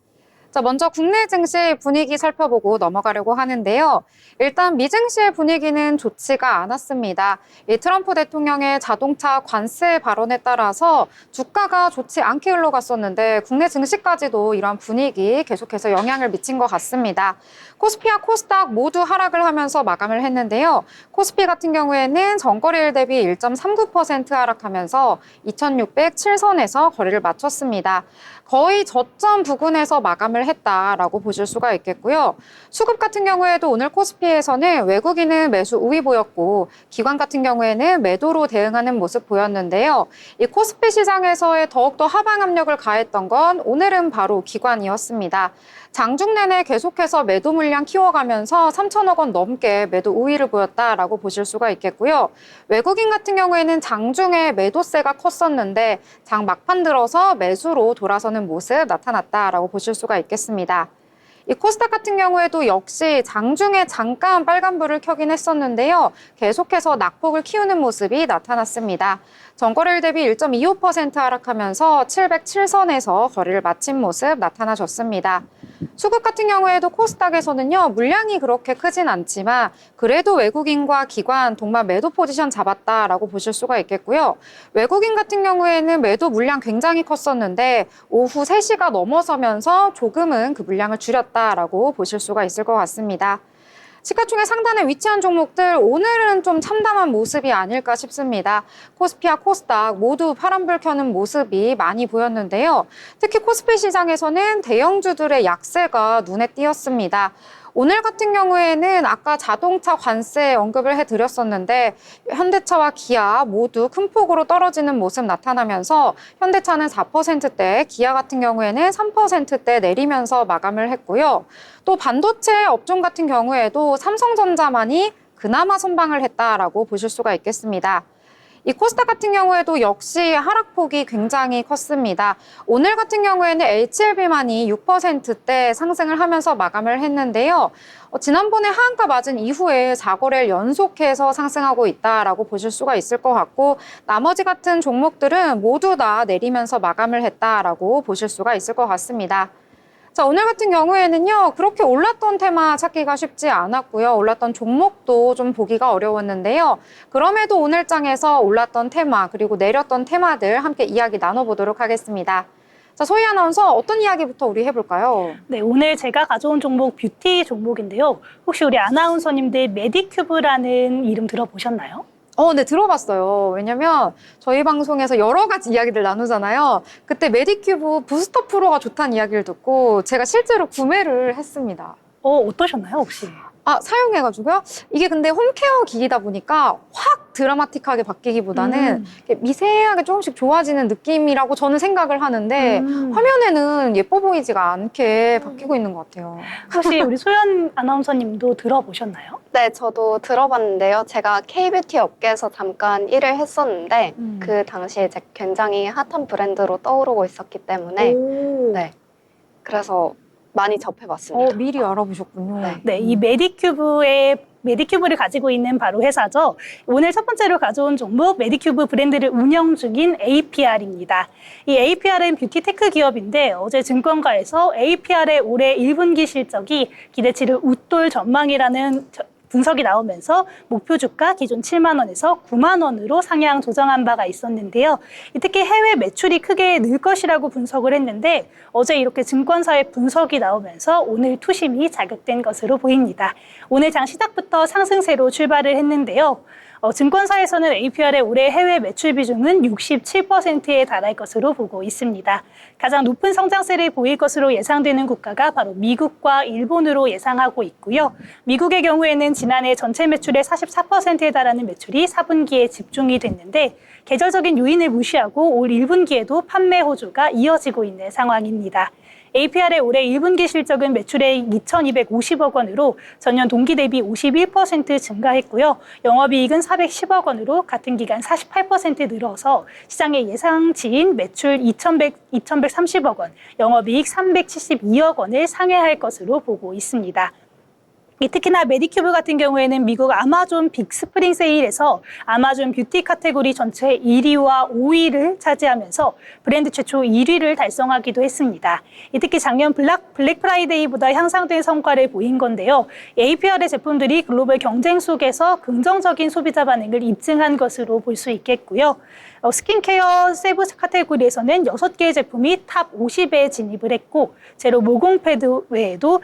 자, 먼저 국내 증시 분위기 살펴보고 넘어가려고 하는데요. 일단 미증시의 분위기는 좋지가 않았습니다. 이 트럼프 대통령의 자동차 관세 발언에 따라서 주가가 좋지 않게 흘러갔었는데 국내 증시까지도 이런 분위기 계속해서 영향을 미친 것 같습니다. 코스피와 코스닥 모두 하락을 하면서 마감을 했는데요. 코스피 같은 경우에는 전거래일 대비 1.39% 하락하면서 2607선에서 거래를 마쳤습니다. 거의 저점 부근에서 마감을 했다라고 보실 수가 있겠고요. 수급 같은 경우에도 오늘 코스피에서는 외국인은 매수 우위 보였고 기관 같은 경우에는 매도로 대응하는 모습 보였는데요. 이 코스피 시장에서의 더욱더 하방 압력을 가했던 건 오늘은 바로 기관이었습니다. 장중 내내 계속해서 매도 물량 키워가면서 3천억 원 넘게 매도 우위를 보였다라고 보실 수가 있겠고요. 외국인 같은 경우에는 장중에 매도세가 컸었는데 장 막판 들어서 매수로 돌아서는 모습 나타났다라고 보실 수가 있겠습니다. 이 코스닥 같은 경우에도 역시 장중에 잠깐 빨간불을 켜긴 했었는데요. 계속해서 낙폭을 키우는 모습이 나타났습니다. 전거래일 대비 1.25% 하락하면서 707선에서 거래를 마친 모습 나타나줬습니다. 수급 같은 경우에도 코스닥에서는요, 물량이 그렇게 크진 않지만 그래도 외국인과 기관 동반 매도 포지션 잡았다라고 보실 수가 있겠고요. 외국인 같은 경우에는 매도 물량 굉장히 컸었는데 오후 3시가 넘어서면서 조금은 그 물량을 줄였다라고 보실 수가 있을 것 같습니다. 시가총액 상단에 위치한 종목들 오늘은 좀 참담한 모습이 아닐까 싶습니다. 코스피와 코스닥 모두 파란불 켜는 모습이 많이 보였는데요. 특히 코스피 시장에서는 대형주들의 약세가 눈에 띄었습니다. 오늘 같은 경우에는 아까 자동차 관세 언급을 해드렸었는데 현대차와 기아 모두 큰 폭으로 떨어지는 모습 나타나면서 현대차는 4%대, 기아 같은 경우에는 3%대 내리면서 마감을 했고요. 또 반도체 업종 같은 경우에도 삼성전자만이 그나마 선방을 했다라고 보실 수가 있겠습니다. 이 코스닥 같은 경우에도 역시 하락폭이 굉장히 컸습니다. 오늘 같은 경우에는 HLB만이 6%대 상승을 하면서 마감을 했는데요. 지난번에 하한가 맞은 이후에 4거래를 연속해서 상승하고 있다라고 보실 수가 있을 것 같고 나머지 같은 종목들은 모두 다 내리면서 마감을 했다라고 보실 수가 있을 것 같습니다. 자, 오늘 같은 경우에는요, 그렇게 올랐던 테마 찾기가 쉽지 않았고요. 올랐던 종목도 좀 보기가 어려웠는데요. 그럼에도 오늘 장에서 올랐던 테마, 그리고 내렸던 테마들 함께 이야기 나눠보도록 하겠습니다. 자, 소희 아나운서 어떤 이야기부터 우리 해볼까요? 네, 오늘 제가 가져온 종목 뷰티 종목인데요. 혹시 우리 아나운서님들 메디큐브라는 이름 들어보셨나요? 네, 들어봤어요. 왜냐면 저희 방송에서 여러 가지 이야기들 나누잖아요. 그때 메디큐브 부스터 프로가 좋다는 이야기를 듣고 제가 실제로 구매를 했습니다. 어떠셨나요, 혹시? 사용해가지고요. 이게 근데 홈케어 기기다 보니까 확 드라마틱하게 바뀌기보다는 이렇게 미세하게 조금씩 좋아지는 느낌이라고 저는 생각을 하는데 화면에는 예뻐 보이지가 않게 바뀌고 있는 것 같아요. 혹시 우리 소연 아나운서님도 들어보셨나요? 네, 저도 들어봤는데요. 제가 K뷰티 업계에서 잠깐 일을 했었는데 그 당시에 굉장히 핫한 브랜드로 떠오르고 있었기 때문에 네, 그래서 많이 접해봤습니다. 미리 알아보셨군요. 네. 네, 이 메디큐브를 가지고 있는 바로 회사죠. 오늘 첫 번째로 가져온 종목 메디큐브 브랜드를 운영 중인 APR입니다. 이 APR은 뷰티 테크 기업인데 어제 증권가에서 APR의 올해 1분기 실적이 기대치를 웃돌 전망이라는 분석이 나오면서 목표 주가 기존 7만 원에서 9만 원으로 상향 조정한 바가 있었는데요. 특히 해외 매출이 크게 늘 것이라고 분석을 했는데 어제 이렇게 증권사의 분석이 나오면서 오늘 투심이 자극된 것으로 보입니다. 오늘 장 시작부터 상승세로 출발을 했는데요. 증권사에서는 APR의 올해 해외 매출 비중은 67%에 달할 것으로 보고 있습니다. 가장 높은 성장세를 보일 것으로 예상되는 국가가 바로 미국과 일본으로 예상하고 있고요. 미국의 경우에는 지난해 전체 매출의 44%에 달하는 매출이 4분기에 집중이 됐는데 계절적인 요인을 무시하고 올 1분기에도 판매 호조가 이어지고 있는 상황입니다. APR의 올해 1분기 실적은 매출액 2,250억 원으로 전년 동기 대비 51% 증가했고요. 영업이익은 410억 원으로 같은 기간 48% 늘어서 시장의 예상치인 매출 2,130억 원, 영업이익 372억 원을 상회할 것으로 보고 있습니다. 특히나 메디큐브 같은 경우에는 미국 아마존 빅스프링 세일에서 아마존 뷰티 카테고리 전체 1위와 5위를 차지하면서 브랜드 최초 1위를 달성하기도 했습니다. 특히 작년 블랙 프라이데이보다 향상된 성과를 보인 건데요. APR의 제품들이 글로벌 경쟁 속에서 긍정적인 소비자 반응을 입증한 것으로 볼 수 있겠고요. 스킨케어 세부 카테고리에서는 6개의 제품이 탑 50에 진입을 했고 제로 모공 패드 외에도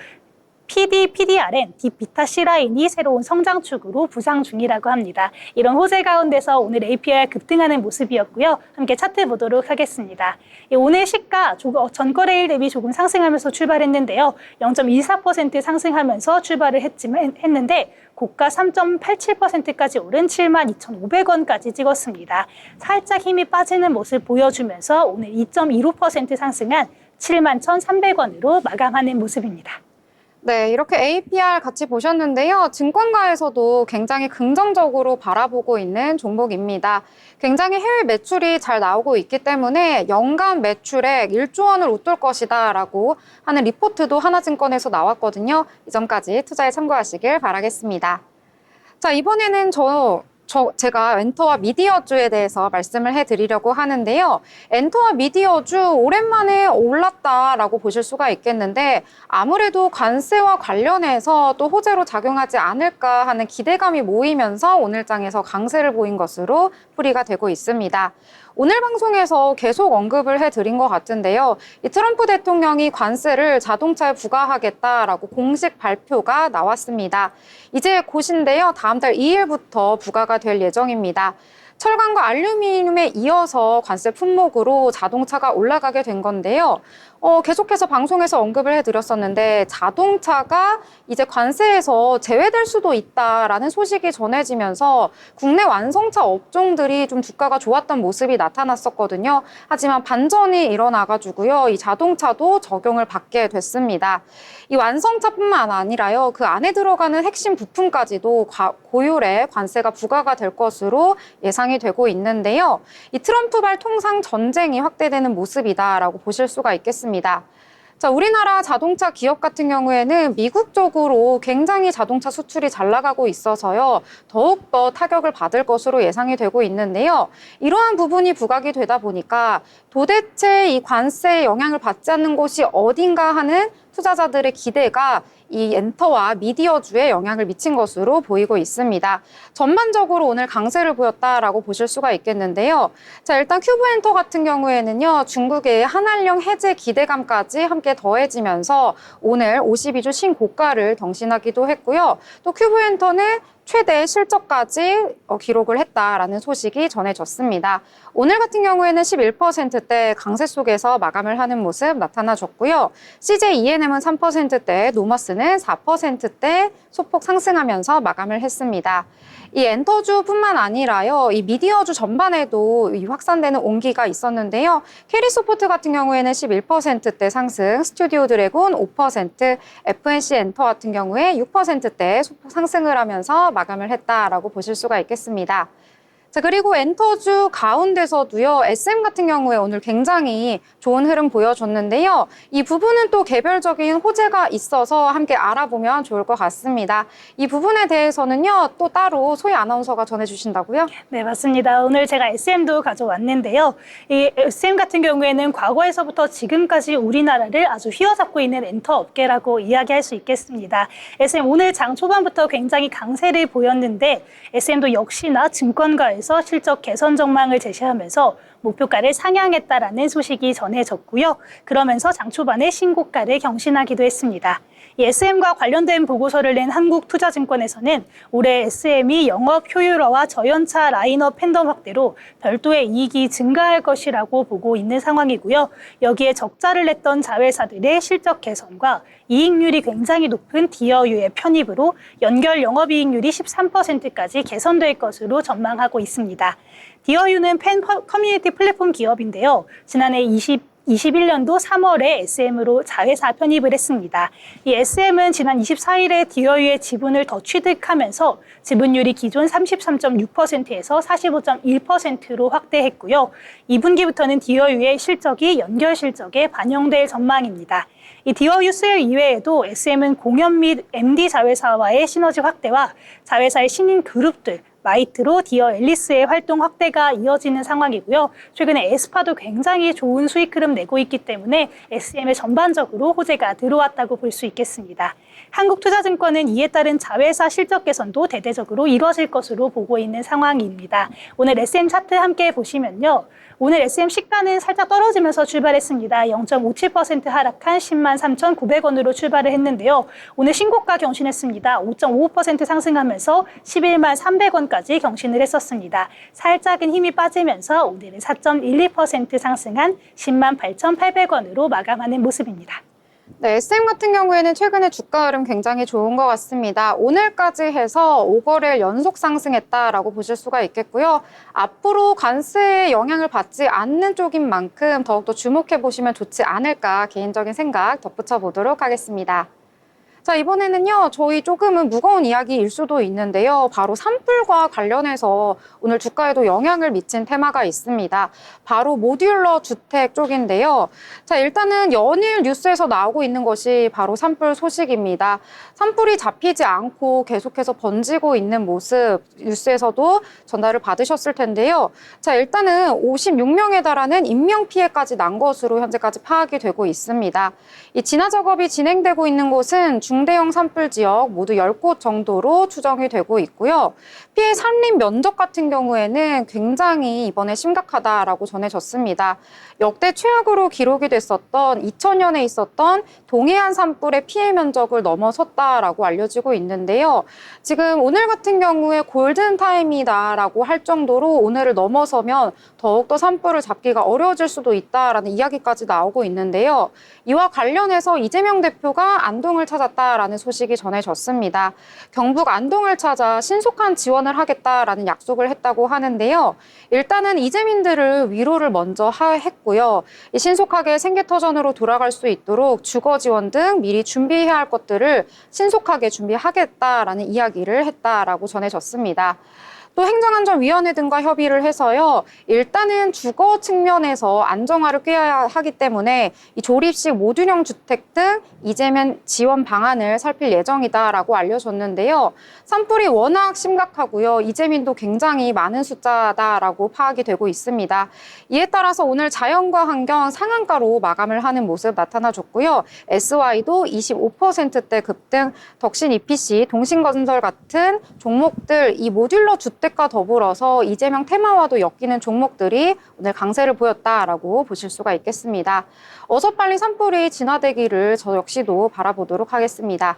PDRN, 딥비타-C 라인이 새로운 성장축으로 부상 중이라고 합니다. 이런 호재 가운데서 오늘 APR 급등하는 모습이었고요. 함께 차트 보도록 하겠습니다. 오늘 시가 전거래일 대비 조금 상승하면서 출발했는데요. 0.14% 상승하면서 출발을 했는데 고가 3.87%까지 오른 72,500원까지 찍었습니다. 살짝 힘이 빠지는 모습 보여주면서 오늘 2.25% 상승한 71,300원으로 마감하는 모습입니다. 네, 이렇게 APR 같이 보셨는데요. 증권가에서도 굉장히 긍정적으로 바라보고 있는 종목입니다. 굉장히 해외 매출이 잘 나오고 있기 때문에 연간 매출액 1조 원을 웃돌 것이다 라고 하는 리포트도 하나증권에서 나왔거든요. 이 점까지 투자에 참고하시길 바라겠습니다. 자, 이번에는 제가 엔터와 미디어주에 대해서 말씀을 해드리려고 하는데요. 엔터와 미디어주 오랜만에 올랐다라고 보실 수가 있겠는데 아무래도 관세와 관련해서 또 호재로 작용하지 않을까 하는 기대감이 모이면서 오늘 장에서 강세를 보인 것으로 풀이가 되고 있습니다. 오늘 방송에서 계속 언급을 해드린 것 같은데요. 이 트럼프 대통령이 관세를 자동차에 부과하겠다라고 공식 발표가 나왔습니다. 이제 곧인데요. 다음 달 2일부터 부과가 될 예정입니다. 철강과 알루미늄에 이어서 관세 품목으로 자동차가 올라가게 된 건데요. 계속해서 방송에서 언급을 해드렸었는데 자동차가 이제 관세에서 제외될 수도 있다라는 소식이 전해지면서 국내 완성차 업종들이 좀 주가가 좋았던 모습이 나타났었거든요. 하지만 반전이 일어나가지고요. 이 자동차도 적용을 받게 됐습니다. 이 완성차뿐만 아니라요. 그 안에 들어가는 핵심 부품까지도 고율의 관세가 부과가 될 것으로 예상이 되고 있는데요. 이 트럼프발 통상 전쟁이 확대되는 모습이다라고 보실 수가 있겠습니다. 자, 우리나라 자동차 기업 같은 경우에는 미국 쪽으로 굉장히 자동차 수출이 잘 나가고 있어서요. 더욱더 타격을 받을 것으로 예상이 되고 있는데요. 이러한 부분이 부각이 되다 보니까 도대체 이 관세에 영향을 받지 않는 곳이 어딘가 하는 투자자들의 기대가 이 엔터와 미디어주에 영향을 미친 것으로 보이고 있습니다. 전반적으로 오늘 강세를 보였다라고 보실 수가 있겠는데요. 자, 일단 큐브엔터 같은 경우에는요. 중국의 한한령 해제 기대감까지 함께 더해지면서 오늘 52주 신고가를 경신하기도 했고요. 또 큐브엔터는 최대 실적까지 기록을 했다라는 소식이 전해졌습니다. 오늘 같은 경우에는 11%대 강세 속에서 마감을 하는 모습 나타나줬고요. CJ ENM은 3%대, 노머스는 4%대 소폭 상승하면서 마감을 했습니다. 이 엔터주뿐만 아니라요, 이 미디어주 전반에도 이 확산되는 온기가 있었는데요. 캐리소프트 같은 경우에는 11%대 상승, 스튜디오 드래곤 5%, FNC 엔터 같은 경우에 6%대 소폭 상승을 하면서 마감을 했다라고 보실 수가 있겠습니다. 자, 그리고 엔터주 가운데서도요, SM 같은 경우에 오늘 굉장히 좋은 흐름 보여줬는데요. 이 부분은 또 개별적인 호재가 있어서 함께 알아보면 좋을 것 같습니다. 이 부분에 대해서는요, 또 따로 소희 아나운서가 전해주신다고요? 네, 맞습니다. 오늘 제가 SM도 가져왔는데요. 이 SM 같은 경우에는 과거에서부터 지금까지 우리나라를 아주 휘어잡고 있는 엔터 업계라고 이야기할 수 있겠습니다. SM 오늘 장 초반부터 굉장히 강세를 보였는데 SM도 역시나 증권가에서 실적 개선 전망을 제시하면서 목표가를 상향했다라는 소식이 전해졌고요. 그러면서 장 초반에 신고가를 경신하기도 했습니다. 이 SM과 관련된 보고서를 낸 한국투자증권에서는 올해 SM이 영업 효율화와 저연차 라인업 팬덤 확대로 별도의 이익이 증가할 것이라고 보고 있는 상황이고요. 여기에 적자를 냈던 자회사들의 실적 개선과 이익률이 굉장히 높은 디어유의 편입으로 연결 영업이익률이 13%까지 개선될 것으로 전망하고 있습니다. 디어유는 커뮤니티 플랫폼 기업인데요. 지난해 21년도 3월에 SM으로 자회사 편입을 했습니다. 이 SM은 지난 24일에 디어유의 지분을 더 취득하면서 지분율이 기존 33.6%에서 45.1%로 확대했고요. 2분기부터는 디어유의 실적이 연결 실적에 반영될 전망입니다. 이 디어유 수요 이외에도 SM은 공연 및 MD 자회사와의 시너지 확대와 자회사의 신인 그룹들, 마이트로 디어 앨리스의 활동 확대가 이어지는 상황이고요. 최근에 에스파도 굉장히 좋은 수익 흐름 내고 있기 때문에 SM에 전반적으로 호재가 들어왔다고 볼 수 있겠습니다. 한국투자증권은 이에 따른 자회사 실적 개선도 대대적으로 이뤄질 것으로 보고 있는 상황입니다. 오늘 SM 차트 함께 보시면요. 오늘 SM 시가는 살짝 떨어지면서 출발했습니다. 0.57% 하락한 10만 3,900원으로 출발을 했는데요. 오늘 신고가 경신했습니다. 5.55% 상승하면서 11만 300원까지 경신을 했었습니다. 살짝은 힘이 빠지면서 오늘은 4.12% 상승한 10만 8,800원으로 마감하는 모습입니다. 네, SM 같은 경우에는 최근에 주가 흐름 굉장히 좋은 것 같습니다. 오늘까지 해서 5거래일 연속 상승했다라고 보실 수가 있겠고요. 앞으로 관세에 영향을 받지 않는 쪽인 만큼 더욱더 주목해 보시면 좋지 않을까 개인적인 생각 덧붙여 보도록 하겠습니다. 자, 이번에는요, 저희 조금은 무거운 이야기일 수도 있는데요. 바로 산불과 관련해서 오늘 주가에도 영향을 미친 테마가 있습니다. 바로 모듈러 주택 쪽인데요. 자, 일단은 연일 뉴스에서 나오고 있는 것이 바로 산불 소식입니다. 산불이 잡히지 않고 계속해서 번지고 있는 모습 뉴스에서도 전달을 받으셨을 텐데요. 자, 일단은 56명에 달하는 인명피해까지 난 것으로 현재까지 파악이 되고 있습니다. 이 진화 작업이 진행되고 있는 곳은 중대형 산불 지역 모두 10곳 정도로 추정이 되고 있고요. 피해 산림 면적 같은 경우에는 굉장히 이번에 심각하다라고 전해졌습니다. 역대 최악으로 기록이 됐었던 2000년에 있었던 동해안 산불의 피해 면적을 넘어섰다라고 알려지고 있는데요. 지금 오늘 같은 경우에 골든타임이다라고 할 정도로 오늘을 넘어서면 더욱더 산불을 잡기가 어려워질 수도 있다라는 이야기까지 나오고 있는데요. 이와 관련해서 이재명 대표가 안동을 찾았다라는 소식이 전해졌습니다. 경북 안동을 찾아 신속한 지원을 하겠다라는 약속을 했다고 하는데요. 일단은 이재민들을 위로를 먼저 했고요. 신속하게 생계터전으로 돌아갈 수 있도록 주거 지원 등 미리 준비해야 할 것들을 신속하게 준비하겠다라는 이야기를 했다라고 전해졌습니다. 또 행정안전위원회 등과 협의를 해서요. 일단은 주거 측면에서 안정화를 꾀해야 하기 때문에 이 조립식 모듈형 주택 등 이재명 지원 방안을 살필 예정이다라고 알려졌는데요. 산불이 워낙 심각하고요. 이재민도 굉장히 많은 숫자다라고 파악이 되고 있습니다. 이에 따라서 오늘 자연과 환경 상한가로 마감을 하는 모습 나타나줬고요. SY도 25%대 급등, 덕신 EPC, 동신건설 같은 종목들 이 모듈러 주택과 더불어서 이재명 테마와도 엮이는 종목들이 오늘 강세를 보였다라고 보실 수가 있겠습니다. 어서 빨리 산불이 진화되기를 저 역시도 바라보도록 하겠습니다.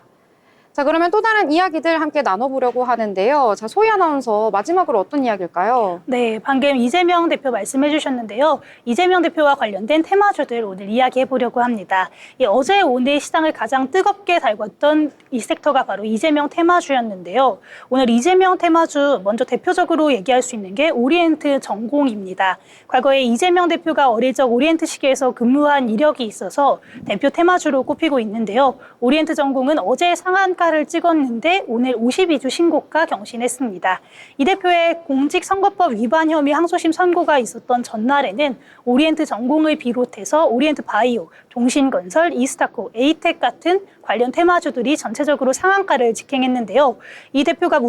자, 그러면 또 다른 이야기들 함께 나눠보려고 하는데요. 자, 소희 아나운서 마지막으로 어떤 이야기일까요? 네, 방금 이재명 대표 말씀해 주셨는데요. 이재명 대표와 관련된 테마주들 오늘 이야기해 보려고 합니다. 어제 오늘 시장을 가장 뜨겁게 달궜던 이 섹터가 바로 이재명 테마주였는데요. 오늘 이재명 테마주 먼저 대표적으로 얘기할 수 있는 게 오리엔트 전공입니다. 과거에 이재명 대표가 어릴 적 오리엔트 시계에서 근무한 이력이 있어서 대표 테마주로 꼽히고 있는데요. 오리엔트 전공은 어제 상한가를 찍었는데 오늘 52주 신고가 경신했습니다. 이 대표의 공직선거법 위반 혐의 항소심 선고가 있었던 전날에는 오리엔트 전공을 비롯해서 오리엔트 바이오, 동신건설, 이스타코, 에이텍 같은 관련 테마주들이 전체적으로 상한가를 직행했는데요. 이 대표가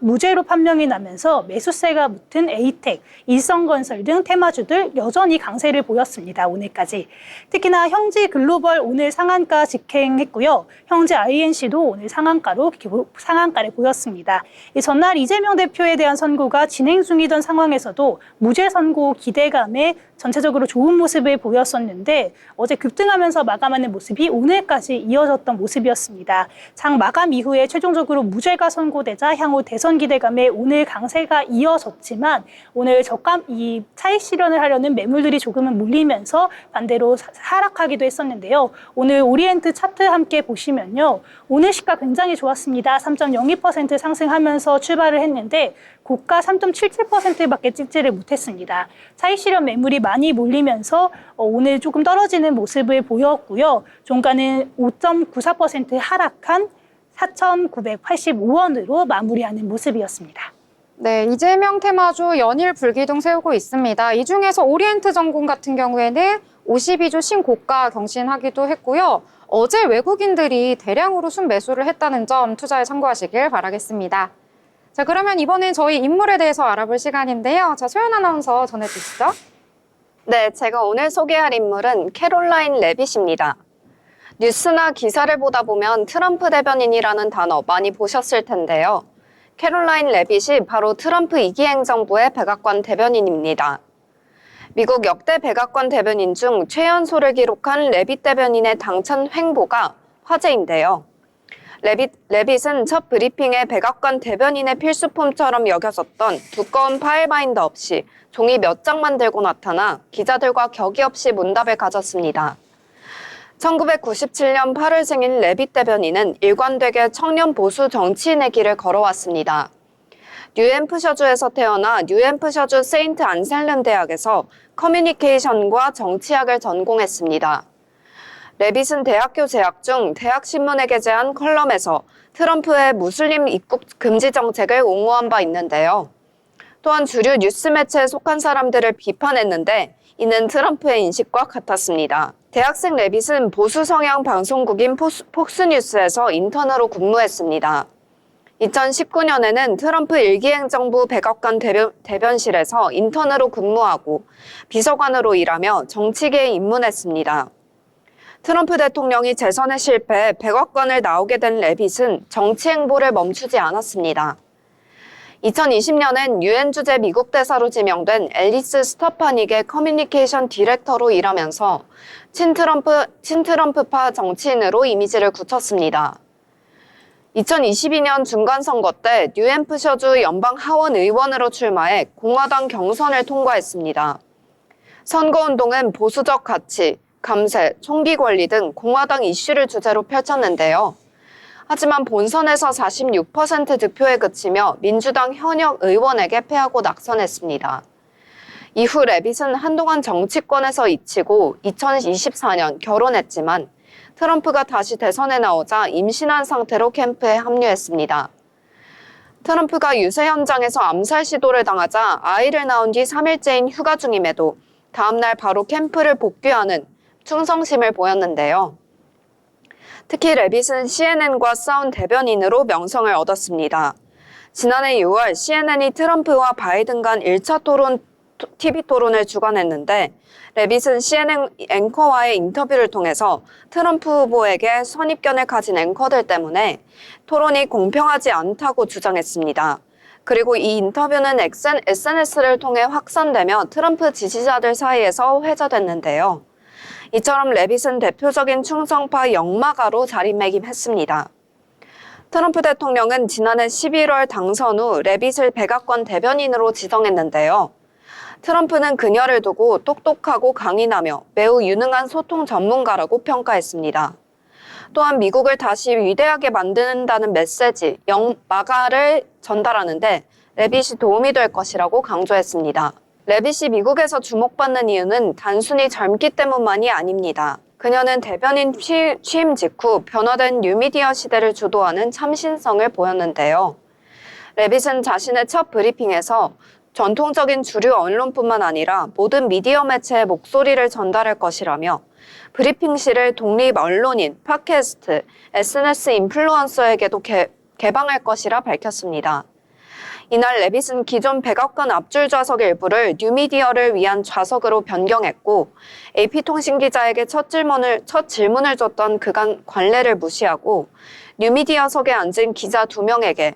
무죄로 판명이 나면서 매수세가 붙은 에이텍, 일성건설 등 테마주들 여전히 강세를 보였습니다. 오늘까지. 특히나 형지 글로벌 오늘 상한가 직행했고요. 형지 INC도 오늘 상한가를 보였습니다. 전날 이재명 대표에 대한 선고가 진행 중이던 상황에서도 무죄 선고 기대감에 전체적으로 좋은 모습을 보였었는데 어제 급등하면서 마감하는 모습이 오늘까지 이어졌던 모습이었습니다. 장 마감 이후에 최종적으로 무죄가 선고되자 향후 대선 기대감에 오늘 강세가 이어졌지만 오늘 이 차익 실현을 하려는 매물들이 조금은 몰리면서 반대로 하락하기도 했었는데요. 오늘 오리엔트 차트 함께 보시면요. 오늘 시가 굉장히 좋았습니다. 3.02% 상승하면서 출발을 했는데 고가 3.77%밖에 찍지를 못했습니다. 차익 실현 매물이 많이 몰리면서 오늘 조금 떨어지는 모습을 보였고요. 종가는 5.94% 하락한 4,985원으로 마무리하는 모습이었습니다. 네, 이재명 테마주 연일 불기둥 세우고 있습니다. 이 중에서 오리엔트 전공 같은 경우에는 52주 신고가 경신하기도 했고요. 어제 외국인들이 대량으로 순매수를 했다는 점 투자에 참고하시길 바라겠습니다. 자, 그러면 이번엔 저희 인물에 대해서 알아볼 시간인데요. 자, 소연 아나운서 전해주시죠. 네, 제가 오늘 소개할 인물은 캐롤라인 레빗입니다. 뉴스나 기사를 보다 보면 트럼프 대변인이라는 단어 많이 보셨을 텐데요. 캐롤라인 레빗이 바로 트럼프 2기 행정부의 백악관 대변인입니다. 미국 역대 백악관 대변인 중 최연소를 기록한 레빗 대변인의 당선 횡보가 화제인데요. 레빗은 첫 브리핑에 백악관 대변인의 필수품처럼 여겨졌던 두꺼운 파일 바인더 없이 종이 몇 장만 들고 나타나 기자들과 격이 없이 문답을 가졌습니다. 1997년 8월 생인 레빗 대변인은 일관되게 청년 보수 정치인의 길을 걸어왔습니다. 뉴햄프셔주에서 태어나 뉴햄프셔주 세인트 안셀름 대학에서 커뮤니케이션과 정치학을 전공했습니다. 레빗은 대학교 재학 중 대학신문에 게재한 컬럼에서 트럼프의 무슬림 입국 금지 정책을 옹호한 바 있는데요. 또한 주류 뉴스 매체에 속한 사람들을 비판했는데 이는 트럼프의 인식과 같았습니다. 대학생 레빗은 보수 성향 방송국인 폭스뉴스에서 인턴으로 근무했습니다. 2019년에는 트럼프 1기 행정부 백악관 대변실에서 인턴으로 근무하고 비서관으로 일하며 정치계에 입문했습니다. 트럼프 대통령이 재선에 실패해 100억 원을 나오게 된 레빗은 정치 행보를 멈추지 않았습니다. 2020년엔 유엔 주재 미국 대사로 지명된 앨리스 스타파닉의 커뮤니케이션 디렉터로 일하면서 친트럼프파 정치인으로 이미지를 굳혔습니다. 2022년 중간선거 때 뉴햄프셔주 연방 하원 의원으로 출마해 공화당 경선을 통과했습니다. 선거운동은 보수적 가치, 감세, 총기 권리 등 공화당 이슈를 주제로 펼쳤는데요. 하지만 본선에서 46% 득표에 그치며 민주당 현역 의원에게 패하고 낙선했습니다. 이후 레빗은 한동안 정치권에서 잊히고 2024년 결혼했지만 트럼프가 다시 대선에 나오자 임신한 상태로 캠프에 합류했습니다. 트럼프가 유세 현장에서 암살 시도를 당하자 아이를 낳은 뒤 3일째인 휴가 중임에도 다음날 바로 캠프를 복귀하는 충성심을 보였는데요. 특히 레빗은 CNN과 싸운 대변인으로 명성을 얻었습니다. 지난해 6월 CNN이 트럼프와 바이든 간 1차 TV 토론을 주관했는데 레빗은 CNN 앵커와의 인터뷰를 통해서 트럼프 후보에게 선입견을 가진 앵커들 때문에 토론이 공평하지 않다고 주장했습니다. 그리고 이 인터뷰는 SNS를 통해 확산되며 트럼프 지지자들 사이에서 회자됐는데요. 이처럼 레빗은 대표적인 충성파 역마가로 자리매김했습니다. 트럼프 대통령은 지난해 11월 당선 후 레빗을 백악관 대변인으로 지정했는데요. 트럼프는 그녀를 두고 똑똑하고 강인하며 매우 유능한 소통 전문가라고 평가했습니다. 또한 미국을 다시 위대하게 만든다는 메시지, 역마가를 전달하는데 레빗이 도움이 될 것이라고 강조했습니다. 레빗이 미국에서 주목받는 이유는 단순히 젊기 때문만이 아닙니다. 그녀는 대변인 취임 직후 변화된 뉴미디어 시대를 주도하는 참신성을 보였는데요. 레빗은 자신의 첫 브리핑에서 전통적인 주류 언론뿐만 아니라 모든 미디어 매체의 목소리를 전달할 것이라며 브리핑실을 독립 언론인, 팟캐스트, SNS 인플루언서에게도 개방할 것이라 밝혔습니다. 이날 레빗은 기존 백악관 앞줄 좌석 일부를 뉴미디어를 위한 좌석으로 변경했고 AP통신 기자에게 첫 질문을 줬던 그간 관례를 무시하고 뉴미디어석에 앉은 기자 2명에게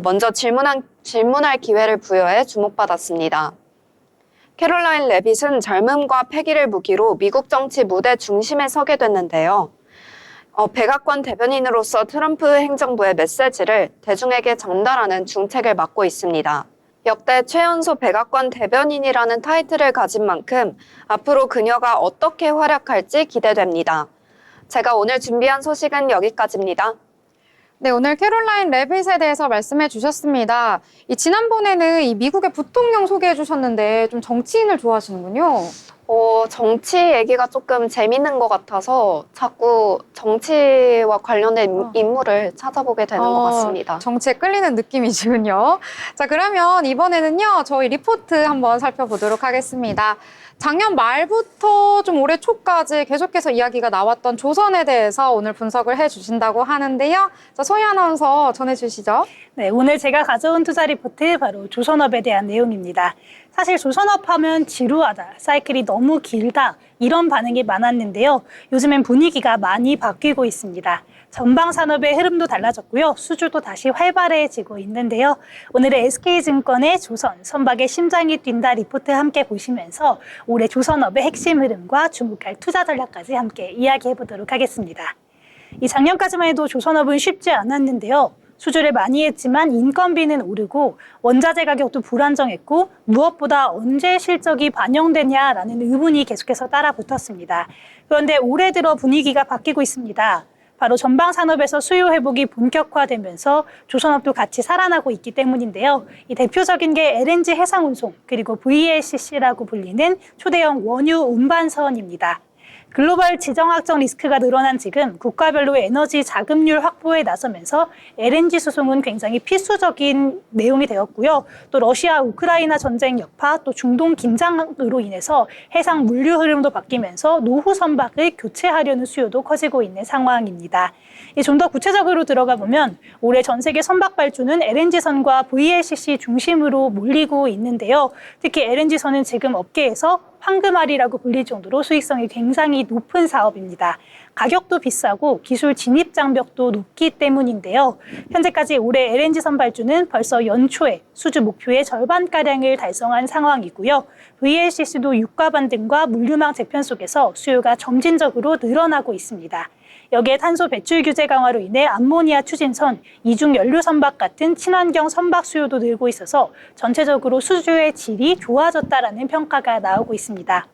먼저 질문할 기회를 부여해 주목받았습니다. 캐롤라인 레빗은 젊음과 패기를 무기로 미국 정치 무대 중심에 서게 됐는데요. 백악관 대변인으로서 트럼프 행정부의 메시지를 대중에게 전달하는 중책을 맡고 있습니다. 역대 최연소 백악관 대변인이라는 타이틀을 가진 만큼 앞으로 그녀가 어떻게 활약할지 기대됩니다. 제가 오늘 준비한 소식은 여기까지입니다. 네, 오늘 캐롤라인 레빗에 대해서 말씀해 주셨습니다. 지난번에는 이 미국의 부통령 소개해 주셨는데 좀 정치인을 좋아하시는군요. 정치 얘기가 조금 재밌는 것 같아서 자꾸 정치와 관련된 인물을 찾아보게 되는 것 같습니다. 정치에 끌리는 느낌이시군요. 자, 그러면 이번에는요, 저희 리포트 한번 살펴보도록 하겠습니다. 작년 말부터 좀 올해 초까지 계속해서 이야기가 나왔던 조선에 대해서 오늘 분석을 해주신다고 하는데요. 자, 소희 아나운서 전해주시죠. 네, 오늘 제가 가져온 투자 리포트 바로 조선업에 대한 내용입니다. 사실 조선업 하면 지루하다, 사이클이 너무 길다 이런 반응이 많았는데요. 요즘엔 분위기가 많이 바뀌고 있습니다. 전방 산업의 흐름도 달라졌고요. 수주도 다시 활발해지고 있는데요. 오늘의 SK증권의 조선, 선박의 심장이 뛴다 리포트 함께 보시면서 올해 조선업의 핵심 흐름과 주목할 투자 전략까지 함께 이야기해 보도록 하겠습니다. 이 작년까지만 해도 조선업은 쉽지 않았는데요. 수주를 많이 했지만 인건비는 오르고 원자재 가격도 불안정했고 무엇보다 언제 실적이 반영되냐라는 의문이 계속해서 따라붙었습니다. 그런데 올해 들어 분위기가 바뀌고 있습니다. 바로 전방 산업에서 수요 회복이 본격화되면서 조선업도 같이 살아나고 있기 때문인데요. 이 대표적인 게 LNG 해상운송 그리고 VLCC라고 불리는 초대형 원유 운반선입니다. 글로벌 지정학적 리스크가 늘어난 지금 국가별로 에너지 자금률 확보에 나서면서 LNG 수송은 굉장히 필수적인 내용이 되었고요. 또 러시아 우크라이나 전쟁 여파, 또 중동 긴장으로 인해서 해상 물류 흐름도 바뀌면서 노후 선박을 교체하려는 수요도 커지고 있는 상황입니다. 좀 더 구체적으로 들어가 보면 올해 전 세계 선박 발주는 LNG선과 VLCC 중심으로 몰리고 있는데요. 특히 LNG선은 지금 업계에서 황금알이라고 불릴 정도로 수익성이 굉장히 굉장히 높은 사업입니다. 가격도 비싸고 기술 진입 장벽도 높기 때문인데요. 현재까지 올해 LNG 선발주는 벌써 연초에 수주 목표의 절반가량을 달성한 상황이고요. VLCC도 유가 반등과 물류망 재편 속에서 수요가 점진적으로 늘어나고 있습니다. 여기에 탄소 배출 규제 강화로 인해 암모니아 추진선, 이중 연료 선박 같은 친환경 선박 수요도 늘고 있어서 전체적으로 수주의 질이 좋아졌다라는 평가가 나오고 있습니다.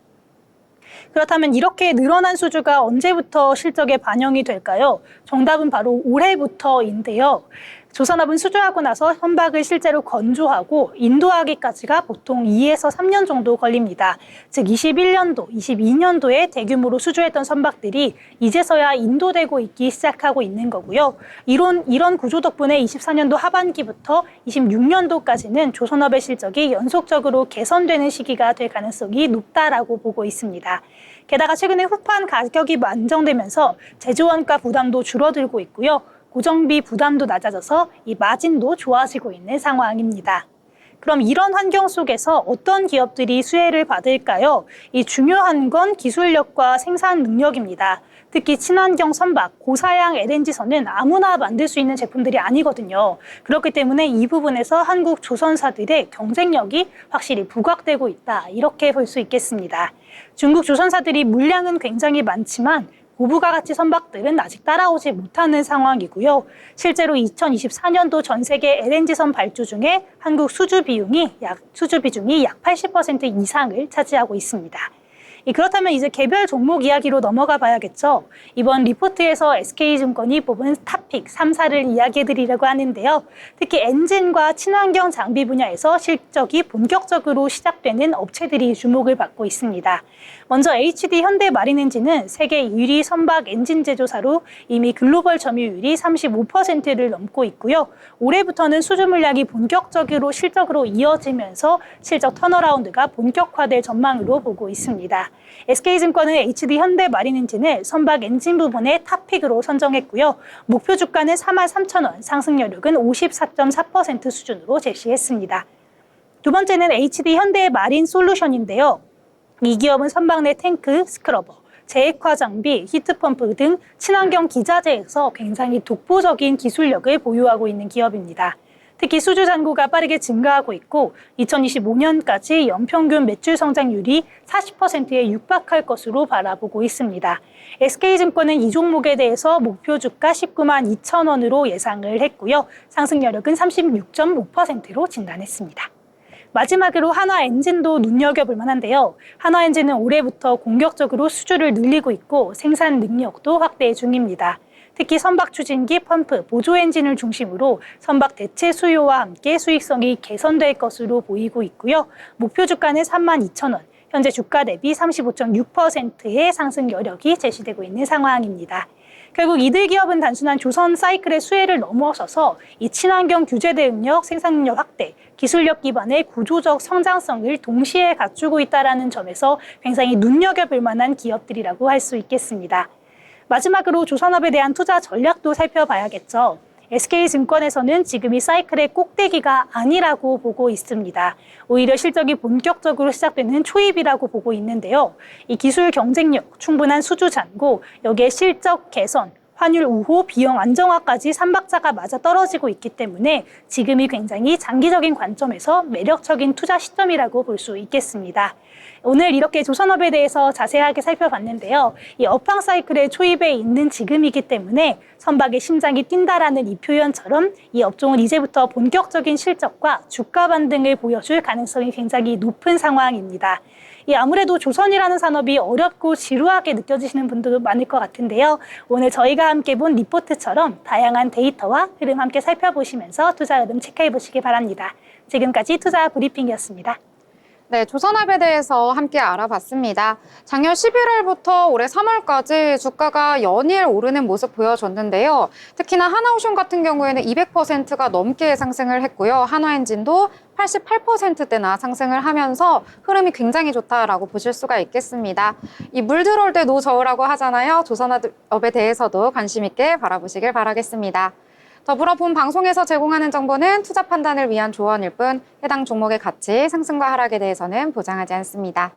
그렇다면 이렇게 늘어난 수주가 언제부터 실적에 반영이 될까요? 정답은 바로 올해부터인데요. 조선업은 수주하고 나서 선박을 실제로 건조하고 인도하기까지가 보통 2에서 3년 정도 걸립니다. 즉 21년도, 22년도에 대규모로 수주했던 선박들이 이제서야 인도되고 있기 시작하고 있는 거고요. 이런 구조 덕분에 24년도 하반기부터 26년도까지는 조선업의 실적이 연속적으로 개선되는 시기가 될 가능성이 높다라고 보고 있습니다. 게다가 최근에 후판 가격이 안정되면서 제조원가 부담도 줄어들고 있고요. 고정비 부담도 낮아져서 이 마진도 좋아지고 있는 상황입니다. 그럼 이런 환경 속에서 어떤 기업들이 수혜를 받을까요? 이 중요한 건 기술력과 생산 능력입니다. 특히 친환경 선박, 고사양 LNG선은 아무나 만들 수 있는 제품들이 아니거든요. 그렇기 때문에 이 부분에서 한국 조선사들의 경쟁력이 확실히 부각되고 있다. 이렇게 볼 수 있겠습니다. 중국 조선사들이 물량은 굉장히 많지만 고부가 가치 선박들은 아직 따라오지 못하는 상황이고요. 실제로 2024년도 전 세계 LNG선 발주 중에 한국 수주 비중이 약 80% 이상을 차지하고 있습니다. 그렇다면 이제 개별 종목 이야기로 넘어가 봐야겠죠. 이번 리포트에서 SK증권이 뽑은 탑픽 3사를 이야기해드리려고 하는데요. 특히 엔진과 친환경 장비 분야에서 실적이 본격적으로 시작되는 업체들이 주목을 받고 있습니다. 먼저 HD 현대마린엔진은 세계 1위 선박 엔진 제조사로 이미 글로벌 점유율이 35%를 넘고 있고요. 올해부터는 수주 물량이 본격적으로 실적으로 이어지면서 실적 턴어라운드가 본격화될 전망으로 보고 있습니다. SK증권은 HD 현대마린엔진을 선박 엔진 부분의 탑픽으로 선정했고요. 목표 주가는 43,000원, 상승 여력은 54.4% 수준으로 제시했습니다. 두 번째는 HD 현대마린솔루션인데요. 이 기업은 선박 내 탱크, 스크러버, 제액화 장비, 히트펌프 등 친환경 기자재에서 굉장히 독보적인 기술력을 보유하고 있는 기업입니다. 특히 수주 잔고가 빠르게 증가하고 있고 2025년까지 연평균 매출 성장률이 40%에 육박할 것으로 바라보고 있습니다. SK증권은 이 종목에 대해서 목표 주가 19만 2천 원으로 예상을 했고요. 상승 여력은 36.5%로 진단했습니다. 마지막으로 한화엔진도 눈여겨볼 만한데요. 한화엔진은 올해부터 공격적으로 수주를 늘리고 있고 생산 능력도 확대 중입니다. 특히 선박 추진기, 펌프, 보조 엔진을 중심으로 선박 대체 수요와 함께 수익성이 개선될 것으로 보이고 있고요. 목표 주가는 32,000원, 현재 주가 대비 35.6%의 상승 여력이 제시되고 있는 상황입니다. 결국 이들 기업은 단순한 조선 사이클의 수혜를 넘어서서 이 친환경 규제 대응력, 생산 능력 확대, 기술력 기반의 구조적 성장성을 동시에 갖추고 있다는 점에서 굉장히 눈여겨볼 만한 기업들이라고 할 수 있겠습니다. 마지막으로 조선업에 대한 투자 전략도 살펴봐야겠죠. SK증권에서는 지금 이 사이클의 꼭대기가 아니라고 보고 있습니다. 오히려 실적이 본격적으로 시작되는 초입이라고 보고 있는데요. 이 기술 경쟁력, 충분한 수주 잔고, 여기에 실적 개선, 환율 우호, 비용 안정화까지 3박자가 맞아떨어지고 있기 때문에 지금이 굉장히 장기적인 관점에서 매력적인 투자 시점이라고 볼 수 있겠습니다. 오늘 이렇게 조선업에 대해서 자세하게 살펴봤는데요. 이 업황 사이클의 초입에 있는 지금이기 때문에 선박의 심장이 뛴다라는 이 표현처럼 이 업종은 이제부터 본격적인 실적과 주가 반등을 보여줄 가능성이 굉장히 높은 상황입니다. 아무래도 조선이라는 산업이 어렵고 지루하게 느껴지시는 분들도 많을 것 같은데요. 오늘 저희가 함께 본 리포트처럼 다양한 데이터와 흐름 함께 살펴보시면서 투자 흐름 체크해 보시기 바랍니다. 지금까지 투자 브리핑이었습니다. 네, 조선업에 대해서 함께 알아봤습니다. 작년 11월부터 올해 3월까지 주가가 연일 오르는 모습 보여줬는데요. 특히나 하나오션 같은 경우에는 200%가 넘게 상승을 했고요. 한화엔진도 88%대나 상승을 하면서 흐름이 굉장히 좋다라고 보실 수가 있겠습니다. 이 물 들어올 때 노 저으라고 하잖아요. 조선업에 대해서도 관심 있게 바라보시길 바라겠습니다. 더불어 본 방송에서 제공하는 정보는 투자 판단을 위한 조언일 뿐 해당 종목의 가치, 상승과 하락에 대해서는 보장하지 않습니다.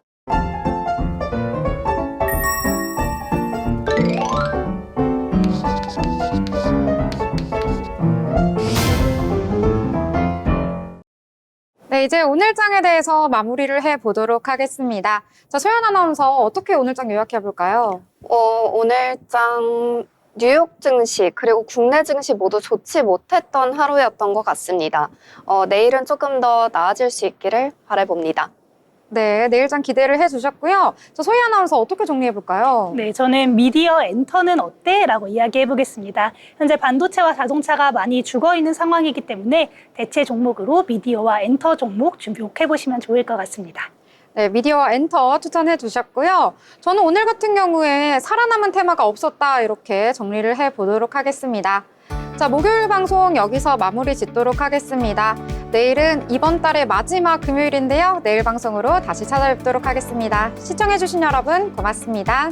네, 이제 오늘장에 대해서 마무리를 해보도록 하겠습니다. 자, 소연 아나운서 어떻게 오늘장 요약해볼까요? 오늘장 뉴욕 증시 그리고 국내 증시 모두 좋지 못했던 하루였던 것 같습니다. 내일은 조금 더 나아질 수 있기를 바라봅니다. 네, 내일장 기대를 해주셨고요. 자, 소희 아나운서 어떻게 정리해볼까요? 네, 저는 미디어 엔터는 어때? 라고 이야기해 보겠습니다. 현재 반도체와 자동차가 많이 죽어 있는 상황이기 때문에 대체 종목으로 미디어와 엔터 종목 주목해 보시면 좋을 것 같습니다. 네, 미디어와 엔터 추천해 주셨고요. 저는 오늘 같은 경우에 살아남은 테마가 없었다 이렇게 정리를 해보도록 하겠습니다. 자, 목요일 방송 여기서 마무리 짓도록 하겠습니다. 내일은 이번 달의 마지막 금요일인데요. 내일 방송으로 다시 찾아뵙도록 하겠습니다. 시청해주신 여러분 고맙습니다.